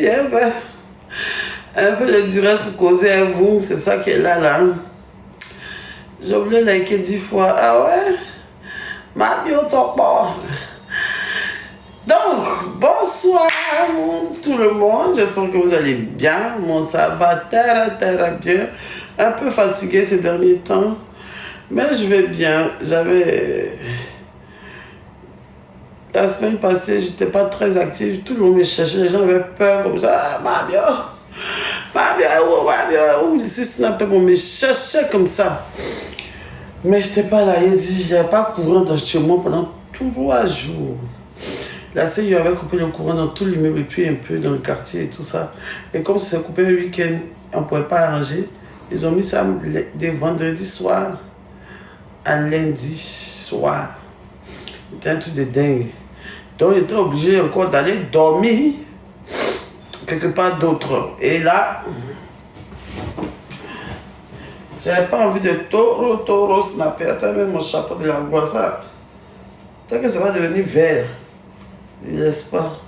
bien, un peu de direct pour causer à vous, c'est ça qui est là. Je voulais liker 10 fois. Ah ouais? Ma bio top bord. Donc, bonsoir tout le monde. J'espère que vous allez bien. Moi, ça va très bien. Un peu fatigué ces derniers temps. Mais je vais bien. La semaine passée, j'étais pas très active. Tout le monde me cherchait. Les gens avaient peur comme ça. Ah, ma bio, où les snapper pour me chercher comme ça. Mais je n'étais pas là. Il n'y avait pas courant dans chez moi pendant 3 jours. La CIU avait coupé le courant dans tout l'immeuble et puis un peu dans le quartier et tout ça. Et comme ça s'est coupé le week-end, on ne pouvait pas arranger. Ils ont mis ça des vendredis soir à lundi soir. C'était un truc de dingue. Donc j'étais obligé encore d'aller dormir quelque part d'autre. Et là, j'avais pas envie de taureau snapper. Attends, même mon chapeau de la voix, ça. Tant que ça va devenir vert. Il laisse pas.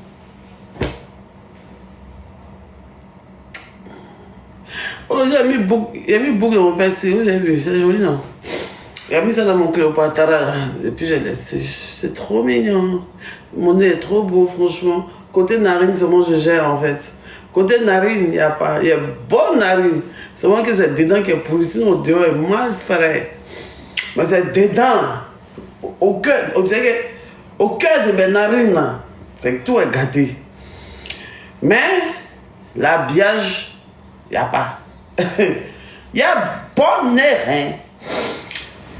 Oh, il a mis beaucoup dans mon pinceau. Vous avez vu, c'est joli, non? Il a mis ça dans mon Cléopâtre. Et puis j'ai laissé. C'est trop mignon. Mon nez est trop beau, franchement. Côté narine, c'est moi je gère en fait. Côté narine, il n'y a pas. Il y a bonne narine. C'est moi que c'est dedans qui est pourri. Sinon, au dehors est mal frais. Mais c'est dedans. Au cœur. Au cœur de mes narines, là. Fait que tout est gâté. Mais, l'habillage, il n'y a pas. Il y a bon air, hein.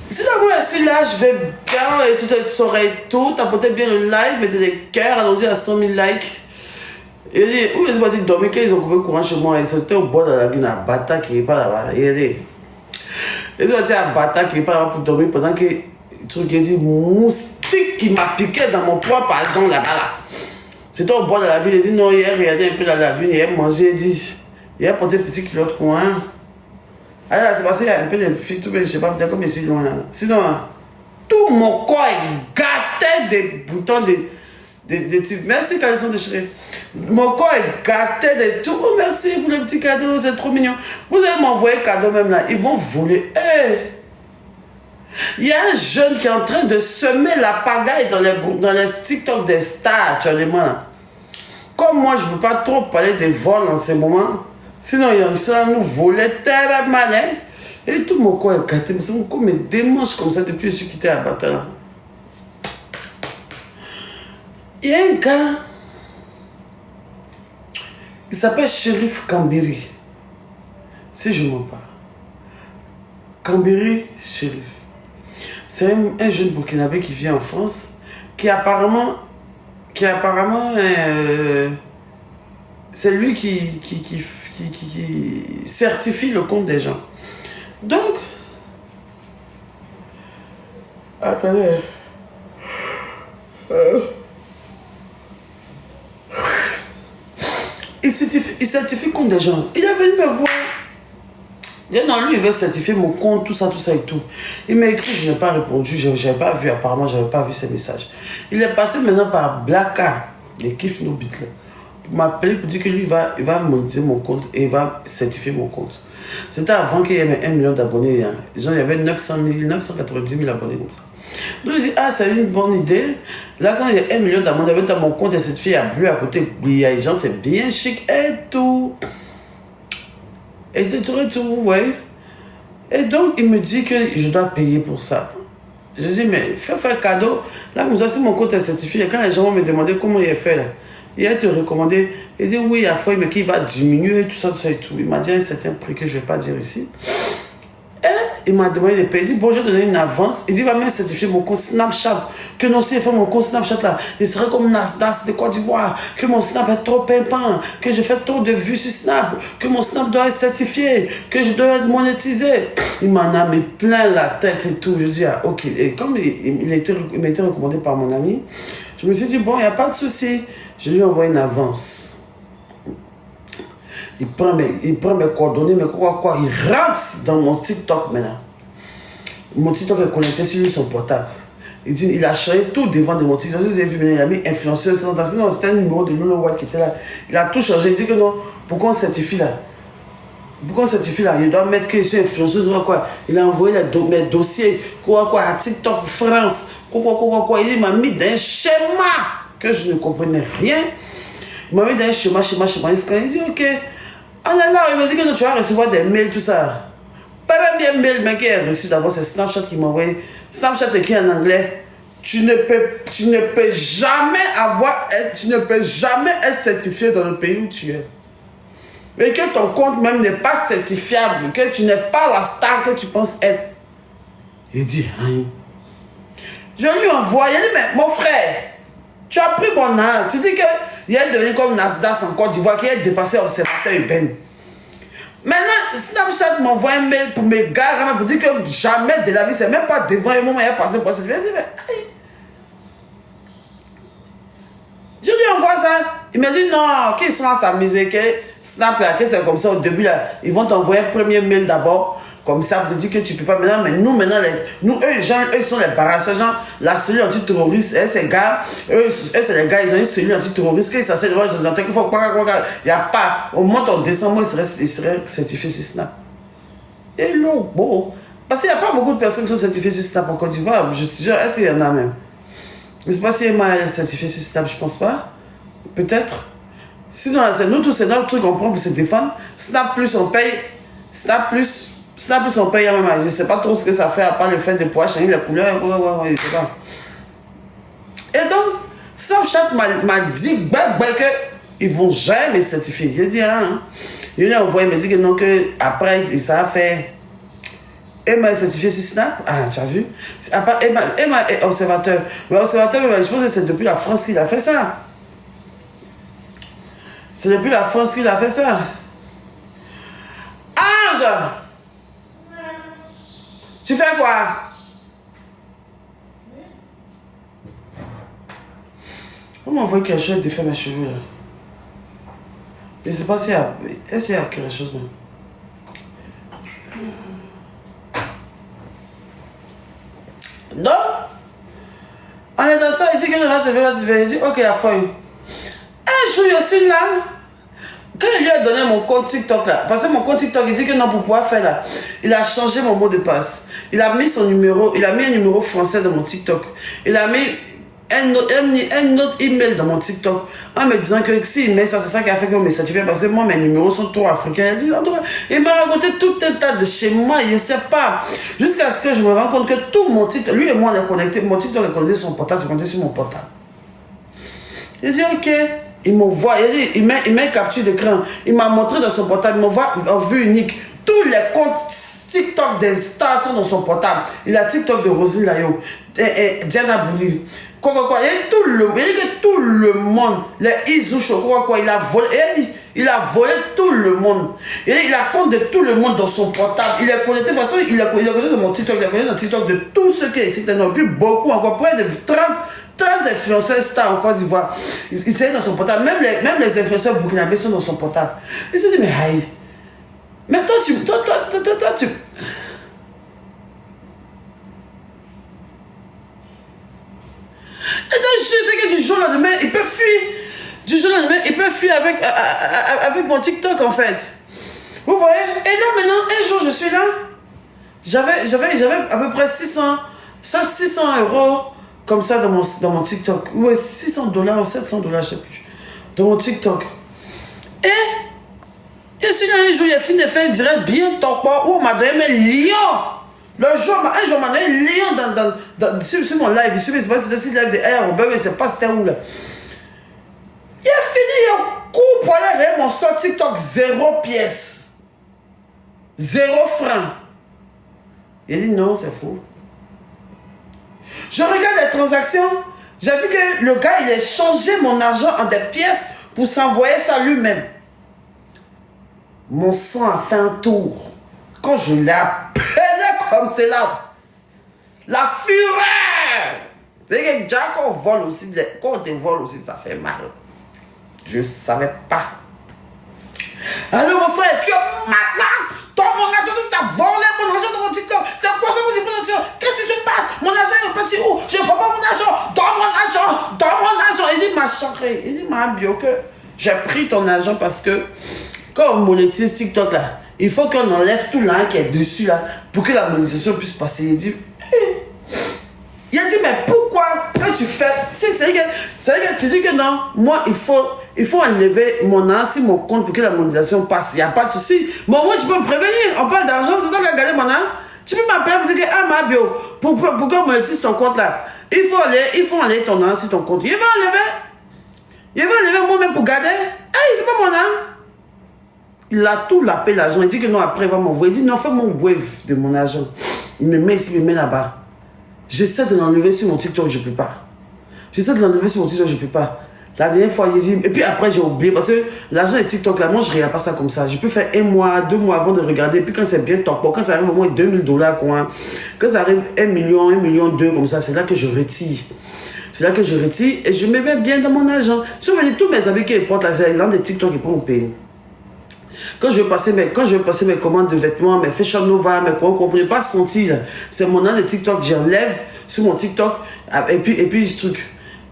Si la moi ici là, je vais bien, et tu saurais tout, t'apportais bien le like, mettez des cœurs, allons-y à 100 000 likes. Il dit, où est-ce que tu dormir quand ils ont coupé le courant chez moi? Ils étaient au bord de la lagune à Bata qui n'est pas là-bas. Il dit, ils ont été à Bata qui n'est pas là-bas pour dormir pendant que truc qui dit, moustique qui m'a piqué dans mon propre argent là-bas. Là. C'était au bord de la lagune. Il dit, non, il a regardé un peu la lagune, il a mangé, il dit, il a porté petit culotte coin. Alors, c'est parce qu'il y a un peu de filles, tout, mais je ne sais pas dire comme je suis loin. Sinon, tout mon corps est gâté des boutons, des tubes. Merci quand ils sont déchirés. Mon corps est gâté de tout. Oh, merci pour le petit cadeau, c'est trop mignon. Vous allez m'envoyer cadeau même là. Ils vont voler. Hey. Il y a un jeune qui est en train de semer la pagaille dans les TikTok des stars actuellement. Comme moi, je ne veux pas trop parler des vols en ce moment. Sinon, il y a nous voler tellement malin. Et tout mon corps est gâté. Mais mon corps me démange comme ça depuis que je suis quitté à Batala. Il y a un gars. Il s'appelle Shérif Kambiri. Si je m'en parle. Kambiri Shérif. C'est un jeune Burkinabé qui vit en France. Qui apparemment c'est lui qui certifie le compte des gens. Donc, attendez. Il certifie le compte des gens. Il est venu me voir. Il dit non, lui, il veut certifier mon compte, tout ça et tout. Il m'a écrit, je n'ai pas répondu, je n'avais pas vu, apparemment, je n'avais pas vu ses messages. Il est passé maintenant par Blacka, les Kif No Beat là. M'appeler pour dire que lui il va monétiser mon compte et il va certifier mon compte. C'était avant qu'il y ait 1 million d'abonnés. Hein. Genre, il y avait 990 000 abonnés comme ça. Donc il dit, ah, c'est une bonne idée. Là, quand il y a 1 million d'abonnés, dans mon compte et cette fille a bleu à côté. Il y a des gens, c'est bien chic et tout. Et tout, vous voyez. Et donc, il me dit que je dois payer pour ça. Je dis, mais fais un cadeau. Là, comme ça, si mon compte est certifié, quand les gens vont me demander comment il est fait, là, il a été recommandé. Il dit oui, il a fallu, mais qu'il va diminuer, tout ça et tout. Il m'a dit un certain prix que je ne vais pas dire ici. Et il m'a demandé de payer. Il dit bon, je vais donner une avance. Il dit il va même certifier mon compte Snapchat. Que non, si il fait mon compte Snapchat là, il serait comme Nasdaq de Côte d'Ivoire. Que mon Snap est trop pimpant. Que je fais trop de vues sur Snap. Que mon Snap doit être certifié. Que je dois être monétisé. Il m'en a mis plein la tête et tout. Je dis ah, ok. Et comme il m'a été recommandé par mon ami, je me suis dit bon, il n'y a pas de souci. Je lui envoie une avance. Il prend mes coordonnées, mais quoi, il rentre dans mon TikTok maintenant. Mon TikTok est connecté sur son portable. Il dit, il a changé tout devant de mon TikTok. Vous avez vu, il a mis influenceuse. Non, c'était un numéro de Lolo White qui était là. Il a tout changé. Il dit que non, pourquoi on certifie là? Pourquoi on certifie là? Il doit mettre que je suis influenceuse, quoi. Il a envoyé mes dossiers, quoi, à TikTok France, quoi. Il m'a mis dans un schéma que je ne comprenais rien. Il m'a mis dans un schéma. Il dit, ok. On est là, il m'a dit que non, tu vas recevoir des mails, tout ça. Premier mail, mais qui a reçu d'abord, c'est Snapchat qui m'a envoyé. Snapchat écrit en anglais. Tu ne peux jamais être certifié dans le pays où tu es. Et que ton compte même n'est pas certifiable, que tu n'es pas la star que tu penses être. Il dit, hein. Je lui envoie, il dit, mais mon frère, tu as pris mon âme. Tu dis qu'il est devenu comme Nasdaq en Côte d'Ivoire, qu'il est dépassé observateur urbain. Maintenant, Snapchat m'envoie un mail pour me garer, pour dire que jamais de la vie, c'est même pas devant un moment, il est passé pour ça. Je lui dis, mais aïe. Je lui envoie ça. Il me dit non, qu'ils sont à s'amuser, que Snap, que c'est comme ça au début, là, ils vont t'envoyer un premier mail d'abord, comme ça, pour te dire que tu peux pas maintenant, mais nous, maintenant, eux, ils sont les barrages, ces gens, la cellule antiterroriste, ces gars, c'est les gars, ils ont une cellule antiterroriste, qu'ils s'assèdent devant les ordinateurs, qu'il faut pas, il n'y a pas, au moins en décembre, ils seraient certifiés sur Snap. Et là, bon, parce qu'il n'y a pas beaucoup de personnes qui sont certifiées sur Snap en Côte d'Ivoire, je te dis, est-ce qu'il y en a même? Je ne sais pas si Emma est certifiée sur Snap, je ne pense pas. Peut-être. Sinon, nous tous, c'est notre truc qu'on prend pour se défendre. Snap plus, on paye. Snap plus, on paye à même. Je ne sais pas trop ce que ça fait, à part le fait de pouvoir changer les couleurs. Ouais, je sais pas. Et donc, Snapchat m'a dit qu'ils ne vont jamais certifier. Je dis, hein. Il lui a envoyé, il m'a dit que non, qu'après, ça va faire. Emma est certifiée sur Snap. Ah, tu as vu? Emma est observateur. Mais observateur, je pense que c'est depuis la France qu'il a fait ça. C'est depuis la France qu'il a fait ça. Ange! Tu fais quoi? On m'a envoyé quelque chose de faire mes cheveux là. Je ne sais pas s'il y a quelque chose même. Donc, on est dans ça, il dit que va se faire, il dit ok, à feuille. Un jour, je suis là, quand il lui a donné mon compte TikTok là, parce que mon compte TikTok, il dit que non, pour pouvoir faire là, il a changé mon mot de passe. Il a mis son numéro, il a mis un numéro français dans mon TikTok. Il a mis un autre email dans mon TikTok en me disant que s'il met ça, c'est ça qui a fait qu'on me certifie parce que moi, mes numéros sont trop africains. Il m'a raconté tout un tas de schémas, je ne sais pas. Jusqu'à ce que je me rende compte que tout mon TikTok, lui et moi, on est connectés. Mon TikTok est connecté sur son portable, c'est connecté sur mon portable. Il dit ok. Il m'envoie, il met une capture d'écran. Il m'a montré dans son portable, il m'envoie en vue unique. Tous les comptes TikTok des stars sont dans son portable. Il a TikTok de Rosine Layo, Diana Bouli. Il dit que tout le monde, les Isoucho, il a volé tout le monde. Il a compte de tout le monde dans son portable. Il est connecté, de toute façon, il est connecté de mon TikTok, il est connecté dans TikTok de tout ce qui est ici. Il n'y en a plus beaucoup, encore près de 30 influenceurs stars en Côte d'Ivoire. Il s'est dans son portable. Même les influenceurs burkinabés sont dans son portable. Il s'est dit, mais aïe. Mais toi, tu... Et donc, je sais que du jour au lendemain, il peut fuir. Du jour au lendemain, il peut fuir avec mon TikTok, en fait. Vous voyez? Et là, maintenant, un jour, je suis là. J'avais à peu près 600 € comme ça dans mon TikTok. Ouais, 600 $ ou 700 $, je ne sais plus. Dans mon TikTok. Et je suis là un jour, il a fini de faire un direct bien top où on m'a donné mes lions. Un jour, on m'a donné un lion sur mon live. Je ne sais pas si c'était le live de Air, mais je ne sais pas c'était où là. Il a fini, il a coupé pour aller réveiller mon sort TikTok 0 pièce. 0 francs. Il dit non, c'est faux. Je regarde les transactions. J'ai vu que le gars, il a changé mon argent en des pièces pour s'envoyer ça lui-même. Mon sang a fait un tour. Quand je l'ai appelé comme c'est là, la fureur. C'est que déjà quand on vole aussi, quand on te vole aussi, ça fait mal. Je ne savais pas. Alors mon frère, tu es malade. Mon argent, tu as volé mon argent dans mon TikTok. C'est quoi ça, mon TikTok? Qu'est-ce qui se passe? Mon argent est passé dit, oh, je ne veux pas mon argent, donne mon argent, donne mon argent. Il dit, ma chérie, il dit, ma bio, que j'ai pris ton argent parce que quand on monétise TikTok là, il faut qu'on enlève tout l'argent qui est dessus là pour que la monétisation puisse passer. Il dit, il a dit, mais pourquoi quand tu fais... C'est-à-dire que tu dis que non, moi, il faut enlever mon argent sur mon compte pour que la monétisation passe. Il n'y a pas de souci. Mais moi, tu peux me prévenir. On parle d'argent, c'est toi qui as gagné mon argent. Tu peux m'appeler pour dire que, ah, ma bio, pour qu'on monétise ton compte là, il faut enlever ton argent sur ton compte. Il va enlever moi-même pour garder. Hey, c'est pas mon argent. Il a tout lapé l'argent. Il dit que non, après, il va m'envoyer. Il dit non, fais-moi un wave de mon argent. Il me met ici, il me met là-bas. J'essaie de l'enlever sur mon TikTok, je ne peux pas. J'essaie de l'enlever sur mon TikTok, je ne peux pas. La dernière fois, il dit... Et puis après, j'ai oublié. Parce que l'argent de TikTok, là, moi, je ne regarde pas ça comme ça. Je peux faire 1 mois, 2 mois avant de regarder. Et puis quand c'est bien top, quand ça arrive au moins $2000, quoi. Quand ça arrive 1 million, 1,2 million, comme ça, c'est là que je retire. C'est là que je retire et je me mets bien dans mon argent. Si on veut dire, tous mes amis qui portent là, c'est l'un des TikTok qui prend mon pays. Quand je veux passer mes commandes de vêtements, mes Fashion Nova, mes quoi, vous ne pouvez pas sentir. C'est mon nom de TikTok, j'enlève sur mon TikTok. Et puis, ce truc.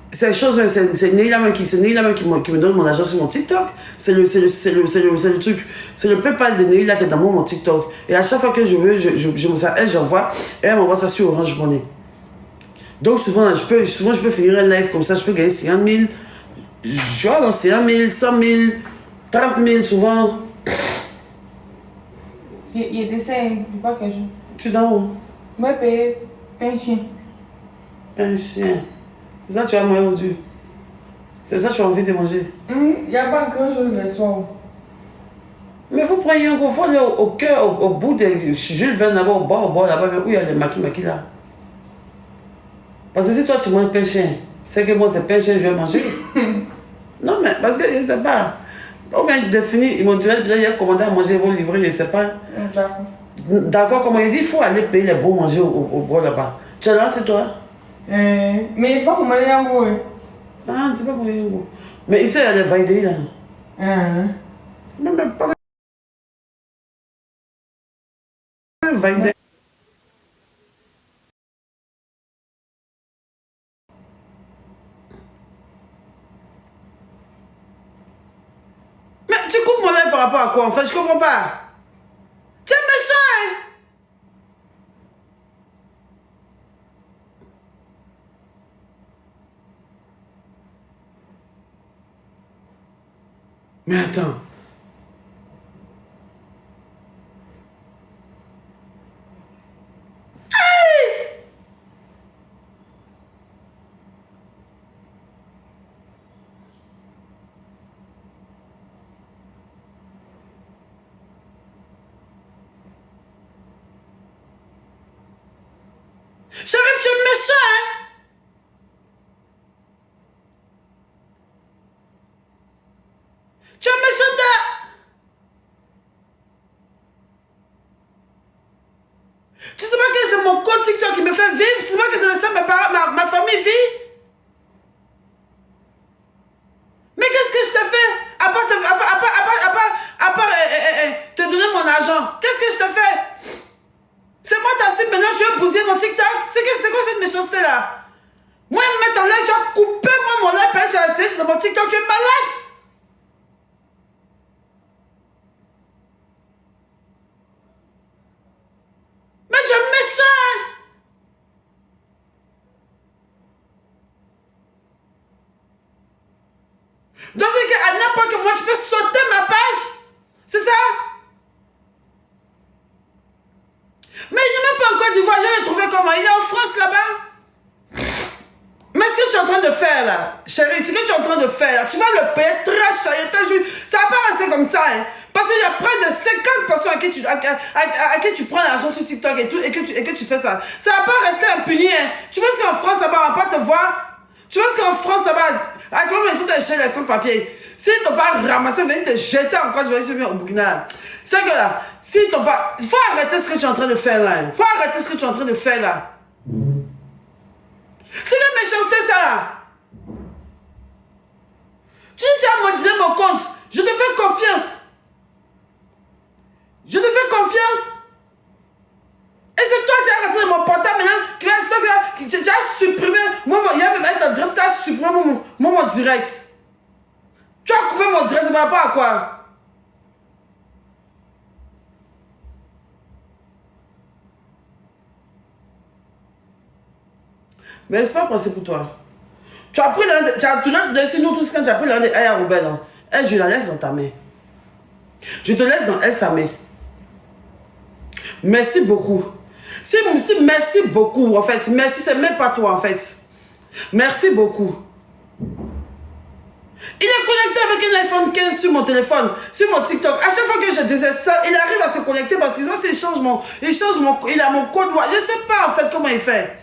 C'est chose, c'est Neila qui me donne mon argent sur mon TikTok. C'est le truc. C'est le PayPal de Neila qui est dans mon TikTok. Et à chaque fois que je veux, elle, j'envoie. Et elle m'envoie ça sur Orange Money. Donc souvent, je peux finir un live comme ça, je peux gagner 50 000. Je vois dans 50 000, 100 000, 30 000 souvent. Il y a des scènes du package. Tu donnes où? Moi, paye pain chien. Pain chien. C'est ça que tu as moins aujourd'hui. C'est ça que tu as envie de manger. Il n'y a pas grand chose le soir. Mais vous prenez un gros fond au cœur, au bout de Jules Verne là-bas, au bord là-bas, où il y a les maquis là. Parce que si toi tu manges pain chien, c'est que moi c'est pain chien que je vais manger. Non mais parce que je ne sais pas. Au moins défini, ils m'ont dit qu'il y a commandé à manger, ils vont livrer, je ne sais pas. D'accord, comme il dit, il faut aller payer les bons manger au bord là-bas. Tu es là, c'est toi? Mais c'est pas comment il y a un goût. Ah, c'est pas comment il y a un goût. Mais ici, il y a des vaidés là. Mais pas les vaidés. Mais tu coupes mon lait par rapport à quoi en fait? Je comprends pas. Tu es méchant, hein? Mais attends. J'arrive, tu es méchant, hein? Tu es méchant de... Tu sais pas que c'est mon compte TikTok qui me fait vivre? Tu sais pas que c'est ça que ma famille vit? Mais qu'est-ce que je t'ai fait? À part te donner mon argent. Qu'est-ce que je t'ai fait? C'est moi ta cible, maintenant je vais bousiller mon TikTok. C'est quoi cette méchanceté là? Moi, me mettre en live, tu as coupé moi mon live, tu as acheté dans mon TikTok, tu es malade. Mais tu es méchant. Dans ce cas, à n'importe quel moment, tu peux sauter ma page. C'est ça? Mais il n'est même pas en Côte d'Ivoire, je l'ai trouvé comment? Il est en France là-bas. Mais ce que tu es en train de faire là, chérie, ce que tu es en train de faire là, tu vas le payer très cher, je te jure. Ça va pas rester comme ça, hein. Parce qu'il y a près de 50 personnes à qui tu prends l'argent sur TikTok et tout, et que tu fais ça. Ça va pas rester impuni, hein. Tu penses qu'en France, ça va pas te voir? Tu penses qu'en France, ça va... Ah, tu vas me laisser te jeter les sans-papiers. S'ils t'ont pas ramassé, venir te jeter encore, tu vas ici au Burkina. C'est que là, s'ils t'ont pas... Il faut arrêter ce que tu es en train de faire là. Il faut arrêter ce que tu es en train de faire là. C'est de méchanceté ça là. Tu as modisé mon compte. Je te fais confiance. Je te fais confiance. Et c'est toi qui as rentré dans mon portable maintenant, qui a supprimé, moi, il y a même un direct, tu as supprimé mon direct. Tu as coupé mon direct, ça ne va pas à quoi? Mais c'est pas passé pour toi. Tu as pris l'un, tu as laissé nous tous quand tu as pris l'un de Aya Rebelle. Elle, je la laisse dans ta main. Je te laisse dans elle sa main. Merci beaucoup. Merci beaucoup, en fait. Merci, c'est même pas toi, en fait. Merci beaucoup. Il est connecté avec un iPhone 15 sur mon téléphone, sur mon TikTok. À chaque fois que je désinstalle, il arrive à se connecter parce qu'il il a mon code. Je sais pas, en fait, comment il fait.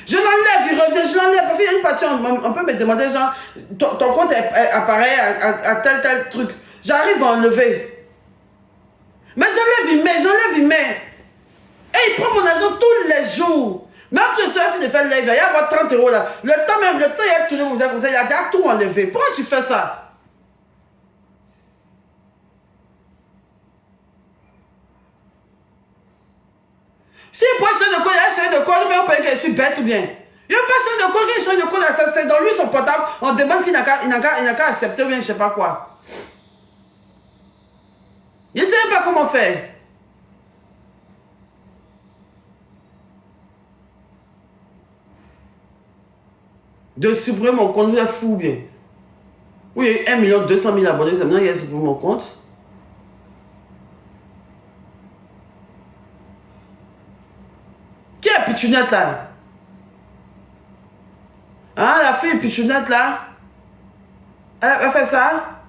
Je l'enlève, il revient, je l'enlève. Parce qu'il y a une partie, on peut me demander, genre, ton compte apparaît à tel truc. J'arrive à enlever. Mais j'enlève, il met. Et il prend mon argent tous les jours. Même que ça finit de faire live, il va y avoir 30 € là. Le temps, il a tourné mon comme ça, il a déjà tout enlevé. Pourquoi tu fais ça? Si il prend un chaîne de code, il y a un chaîne de code, mais on peut dire que je suis bête ou bien. Il n'y a pas de chaîne de code, il y a un chaîne de code, c'est dans lui son portable. On demande qu'il n'a qu'à accepter ou bien je ne sais pas quoi. Je ne sais même pas comment faire. De supprimer mon compte, vous êtes fou bien. Oui, 1 200 000 abonnés, c'est maintenant il y a supprimé mon compte. Qui est Pichounette là? Hein, la fille Pichounette là? Elle fait ça?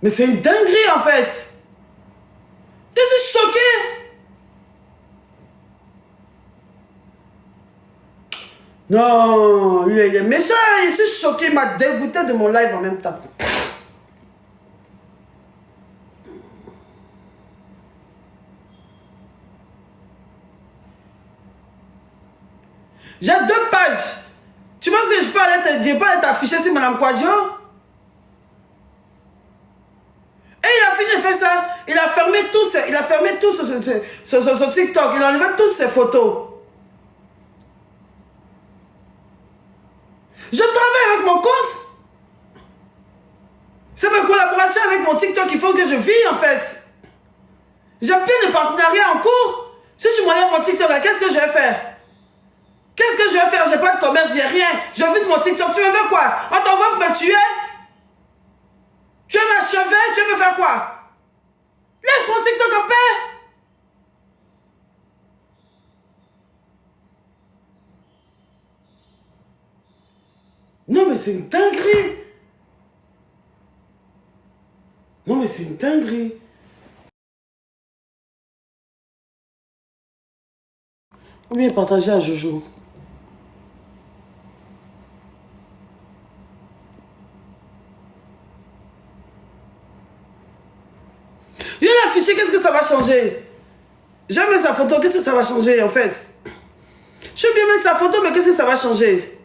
Mais c'est une dinguerie en fait. Je suis choquée. Non, lui il est méchant, je suis choqué, il m'a dégoûté de mon live en même temps. J'ai 2 pages. Tu penses que je peux aller t'afficher sur Madame Kouadio? Et il a fini de faire ça. Il a fermé tout son TikTok. Il a enlevé toutes ses photos. Je travaille avec mon compte. C'est ma collaboration avec mon TikTok qui font que je vis en fait. J'ai plein de partenariats en cours. Si tu m'enlèves mon TikTok, qu'est-ce que je vais faire? Qu'est-ce que je vais faire? J'ai pas de commerce, j'ai rien. Je vis de mon TikTok. Tu veux faire quoi? On t'envoie pour me tuer? Tu veux m'achever? Tu veux me faire quoi? Laisse mon TikTok en paix. Non mais c'est une dinguerie. Non mais c'est une dinguerie. Ou bien partager à Jojo. Il a affiché, qu'est-ce que ça va changer? Je mets sa photo, qu'est-ce que ça va changer en fait? Je vais bien mettre sa photo, mais qu'est-ce que ça va changer?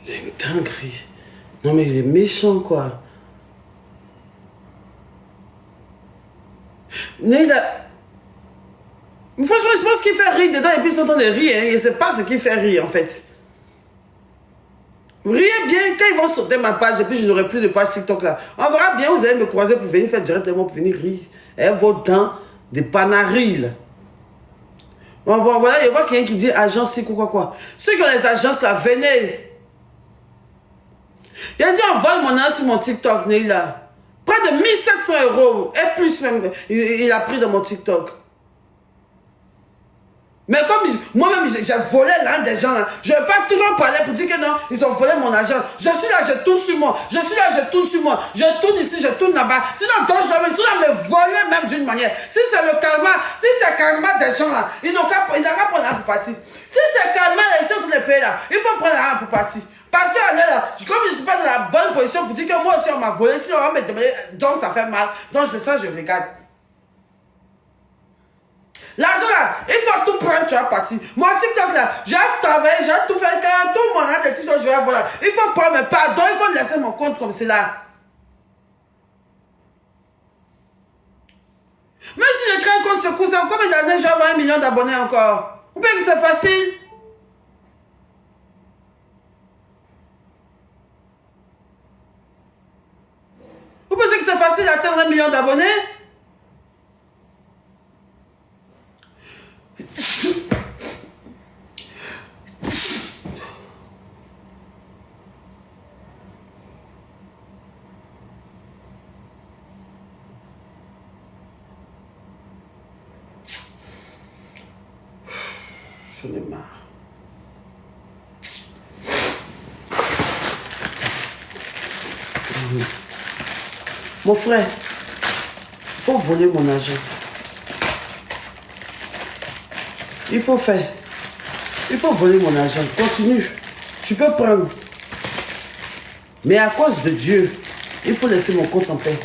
C'est une dinguerie. Non mais il est méchant quoi. Mais il a... Franchement, je pense qu'il fait rire dedans et puis ils sont en train de rire. Hein. Et c'est pas ce qui fait rire en fait. Vous riez bien quand ils vont sauter ma page et puis je n'aurai plus de page TikTok là. On verra bien, vous allez me croiser pour venir faire directement pour venir rire. Et vos dents, des panarilles là. Bon, voilà, il y a quelqu'un qui dit agence c'est quoi. Ceux qui ont les agences là, venez. Il a dit on vole mon nom sur mon TikTok, là. Près de 1700 € et plus même, il a pris dans mon TikTok. Mais comme moi-même j'ai volé l'un des gens là, je ne vais pas trop parler pour dire que non, ils ont volé mon argent. Je suis là, je tourne sur moi. Je suis là, je tourne sur moi. Je tourne ici, je tourne là-bas. Sinon, donc je me voler même d'une manière. Si c'est le karma, si c'est le karma des gens là, ils n'ont qu'à prendre l'argent pour partir. Si c'est le karma des gens tous les pays là, il faut prendre l'argent pour partir. Parce que là, comme je ne suis pas dans la bonne position pour dire que moi aussi on m'a volé, si on va me demander, donc ça fait mal. Donc je fais ça, je regarde. L'argent là, il faut tout prendre, tu vas partir. Moi, TikTok là, j'ai travaillé, j'ai tout fait, quand tout mon âge de TikTok, je vais voir. Il faut prendre mes pardons, il faut laisser mon compte comme cela. Même si je crée un compte secours, c'est combien d'années je vais avoir 1 million d'abonnés encore? Vous pensez que c'est facile? Vous pensez que c'est facile d'atteindre 1 million d'abonnés? J'en ai marre. Mon frère, il faut voler mon argent. Il faut faire. Il faut voler mon argent. Continue. Tu peux prendre. Mais à cause de Dieu, il faut laisser mon compte en paix.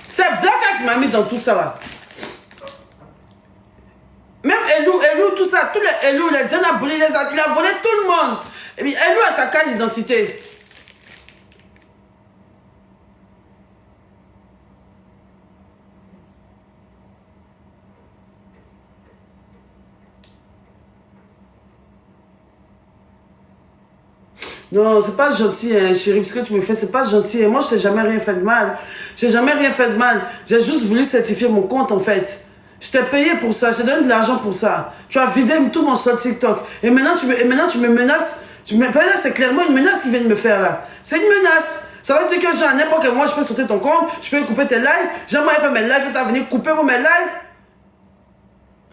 C'est Black qui m'a mis dans tout ça là. Même Elou, tout ça, tous les Elou, les Diana Bouli, il a volé tout le monde. Et puis Elou a sa carte d'identité. Non, c'est pas gentil, hein, chérie, ce que tu me fais, c'est pas gentil. Moi, je n'ai jamais rien fait de mal. J'ai jamais rien fait de mal. J'ai juste voulu certifier mon compte, en fait. Je t'ai payé pour ça, je te donne de l'argent pour ça. Tu as vidé tout mon solde TikTok. Et maintenant, tu me menaces. C'est clairement une menace qu'ils viennent me faire, là. C'est une menace. Ça veut dire que genre, n'importe quel mois, je peux sauter ton compte, je peux couper tes lives. J'aimerais faire mes lives, tu vas venir couper pour mes lives.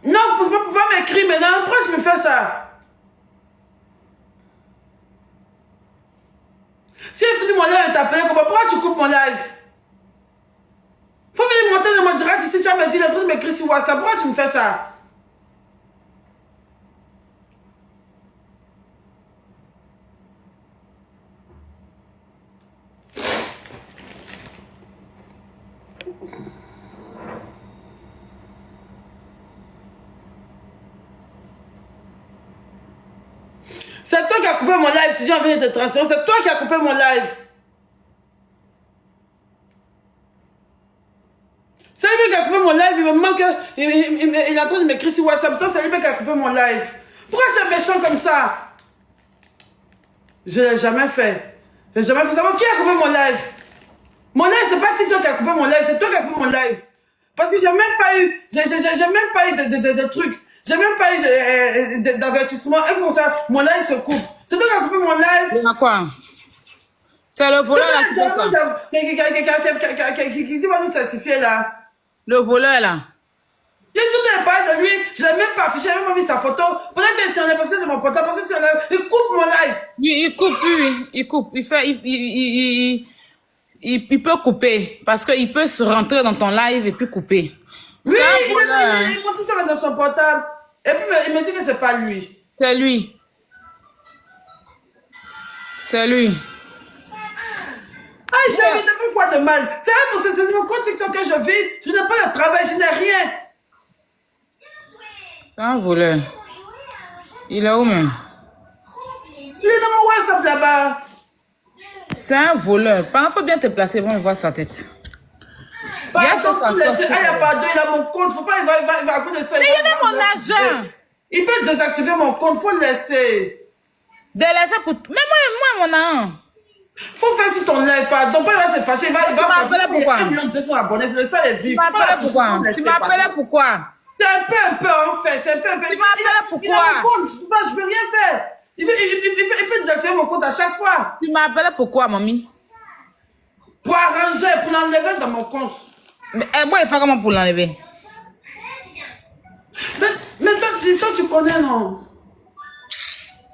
Non, vous ne pouvez pas pouvoir m'écrire maintenant. Pourquoi tu me fais ça? Si elle finit mon live et t'appeler, pourquoi tu coupes mon live? Faut venir monter dans mon direct ici, tu vas me dire, le truc m'écrit sur WhatsApp, pourquoi tu me fais ça? C'est toi qui as coupé mon live, si j'ai envie de te transférer, c'est toi qui as coupé mon live. C'est lui qui a coupé mon live, il me manque, il est en train de m'écrire sur WhatsApp, toi c'est lui qui a coupé mon live. Pourquoi tu es méchant comme ça? Je ne l'ai jamais fait. Je n'ai jamais fait ça. Qui a coupé mon live? Mon live, c'est pas TikTok qui a coupé mon live, c'est toi qui as coupé mon live. Parce que j'ai même pas eu, de trucs. J'ai même pas eu d'avertissement. Et comme ça, mon live se coupe. C'est toi qui as coupé mon live. Il y a quoi? C'est le voleur là qui fait ça. Qui va nous certifier là? Le voleur là. J'ai surtout parlé de lui, je l'ai même pas affiché, j'ai même pas mis sa photo. Peut-être que si on est passé de mon portable, parce que si on est, il coupe mon live. Il coupe, oui, il coupe. Il peut couper. Parce qu'il peut se rentrer dans ton live et puis couper. Oui, il montre tout dans son portable. Et puis il me dit que c'est pas lui. C'est lui. C'est lui. Ah, j'ai envie de faire quoi de mal? C'est vrai pour c'est mon compte TikTok que je vis. Je n'ai pas de travail, je n'ai rien. C'est un voleur. Il est où même? Il est dans mon WhatsApp là-bas. C'est un voleur. Il faut bien te placer pour voir sa tête. Pardon, il n'y a pas deux, il a mon compte. Faut pas, il va à cause de ça. Mais il a mon argent. Il peut désactiver mon compte, faut le laisser. Délaisser pour... Mais moi, mon argent. Faut faire sur ton live, pardon. Pas il va se fâcher, il va partir. Tu m'appelles pourquoi? 1 200 000 abonnés, c'est ça les vies. Tu m'appelles pourquoi? Tu m'appelles pourquoi? C'est un peu en fait, c'est un peu. Tu m'appelles pourquoi? Il a mon compte, je peux rien faire. Il peut désactiver mon compte à chaque fois. Tu m'appelles pourquoi, mamie? Pour arranger, pour l'enlever dans mon compte. Mais moi, il fait comment pour l'enlever? Mais toi, tu connais, non?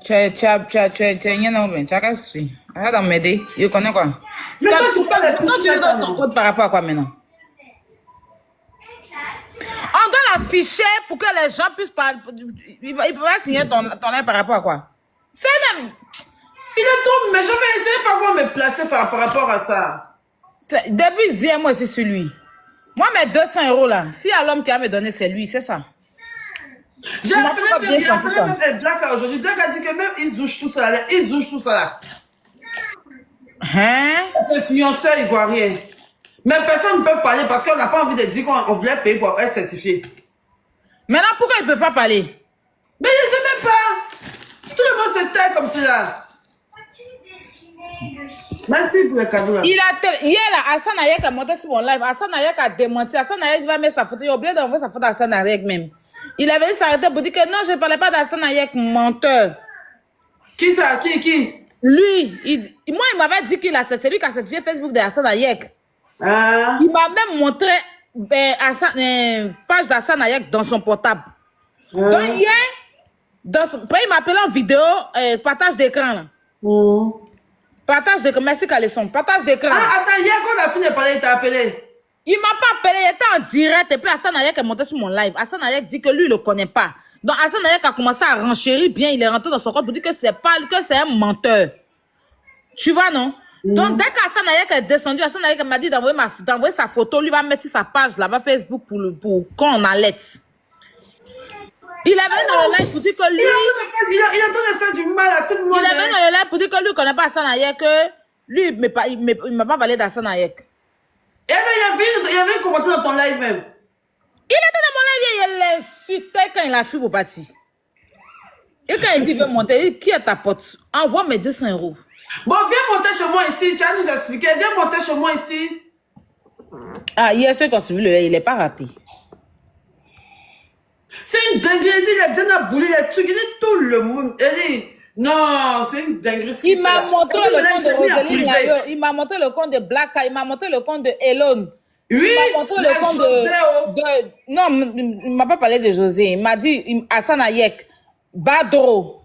Tu as rien à faire. Tu as qu'à suivre. Arrête de m'aider. Je connais quoi? Mais toi, tu parles les Pourquoi tu lui donnes ton code par rapport à quoi maintenant? On doit l'afficher pour que les gens puissent parler. Il peut pas signer ton nom par rapport à quoi? C'est même. Il est trop, mais je vais essayer par quoi me placer par rapport à ça. Depuis hier, moi, c'est sur lui. Moi, mes 200 euros là, si à l'homme qui a me donné, c'est lui, c'est ça. J'ai appelé même Black aujourd'hui. Black a dit que même ils zouchent tout ça là. Ils zouchent tout ça là. Hein? C'est influenceur ivoirien. Mais personne ne peut parler parce qu'on n'a pas envie de dire qu'on voulait payer pour être certifié. Maintenant, pourquoi il ne peut pas parler? Mais je ne sais même pas. Tout le monde se tait comme cela. Merci pour le cadeau là. Hier là, Hassan Ayek a monté sur mon live. Hassan Ayek a démenti. Hassan Ayek va mettre sa photo. Il a oublié d'envoyer sa photo à Hassan Ayek même. Il avait dit s'arrêter pour dire que non, je ne parlais pas d'Hassan Ayek, menteur. Qui ça? Qui? Lui, moi, il m'avait dit qu'il a c'est lui qui a certifié Facebook de Hassan Ayek. Ah. Il m'a même montré page d'Hassan Ayek dans son portable. Donc hier, il m'a appelé en vidéo, partage d'écran là. Partage d'écran, merci Calisson, partage d'écran. Ah, attends, hier quand on a fini de parler, il t'a appelé. Il m'a pas appelé, il était en direct et puis Hassan Ayek est monté sur mon live. Hassan Ayek dit que lui, il le connaît pas. Donc Hassan Ayek a commencé à renchérir bien, il est rentré dans son compte pour dire que c'est un menteur. Tu vois, non? Donc dès qu'Hassan Ayek est descendu, Hassan Ayek m'a dit d'envoyer sa photo, lui va mettre sur sa page là-bas Facebook pour qu'on allait. Il avait dans le live pour dire que lui... Il est en train de faire du mal à tout le monde. Il avait dans le live pour dire que lui ne connaît pas Hassan Ayek, que lui, il m'a pas parlé d'Hassan Ayek. Et là, il y avait un commentaire dans ton live même. Il était dans mon live, il l'insultait quand il a fui pour partir. Et quand il dit, viens monter, il dit, qui est ta pote? Envoie mes 200 euros. Bon, viens monter chez moi ici, tu vas nous expliquer. Viens monter chez moi ici. Ah, hier, ceux qui ont suivi le live, il n'est pas raté. C'est une dinguerie, il a dit, il a boulé, il a tué, il dit tout le monde. Il dit, non, c'est une dinguerie. Il m'a montré le compte de Rosaline Nayo, il m'a montré le compte de Blacka, il m'a montré le compte de Elon. Oui, il m'a montré le compte de... Non, il ne m'a pas parlé de José. Il m'a dit Hassan Ayek, Badro,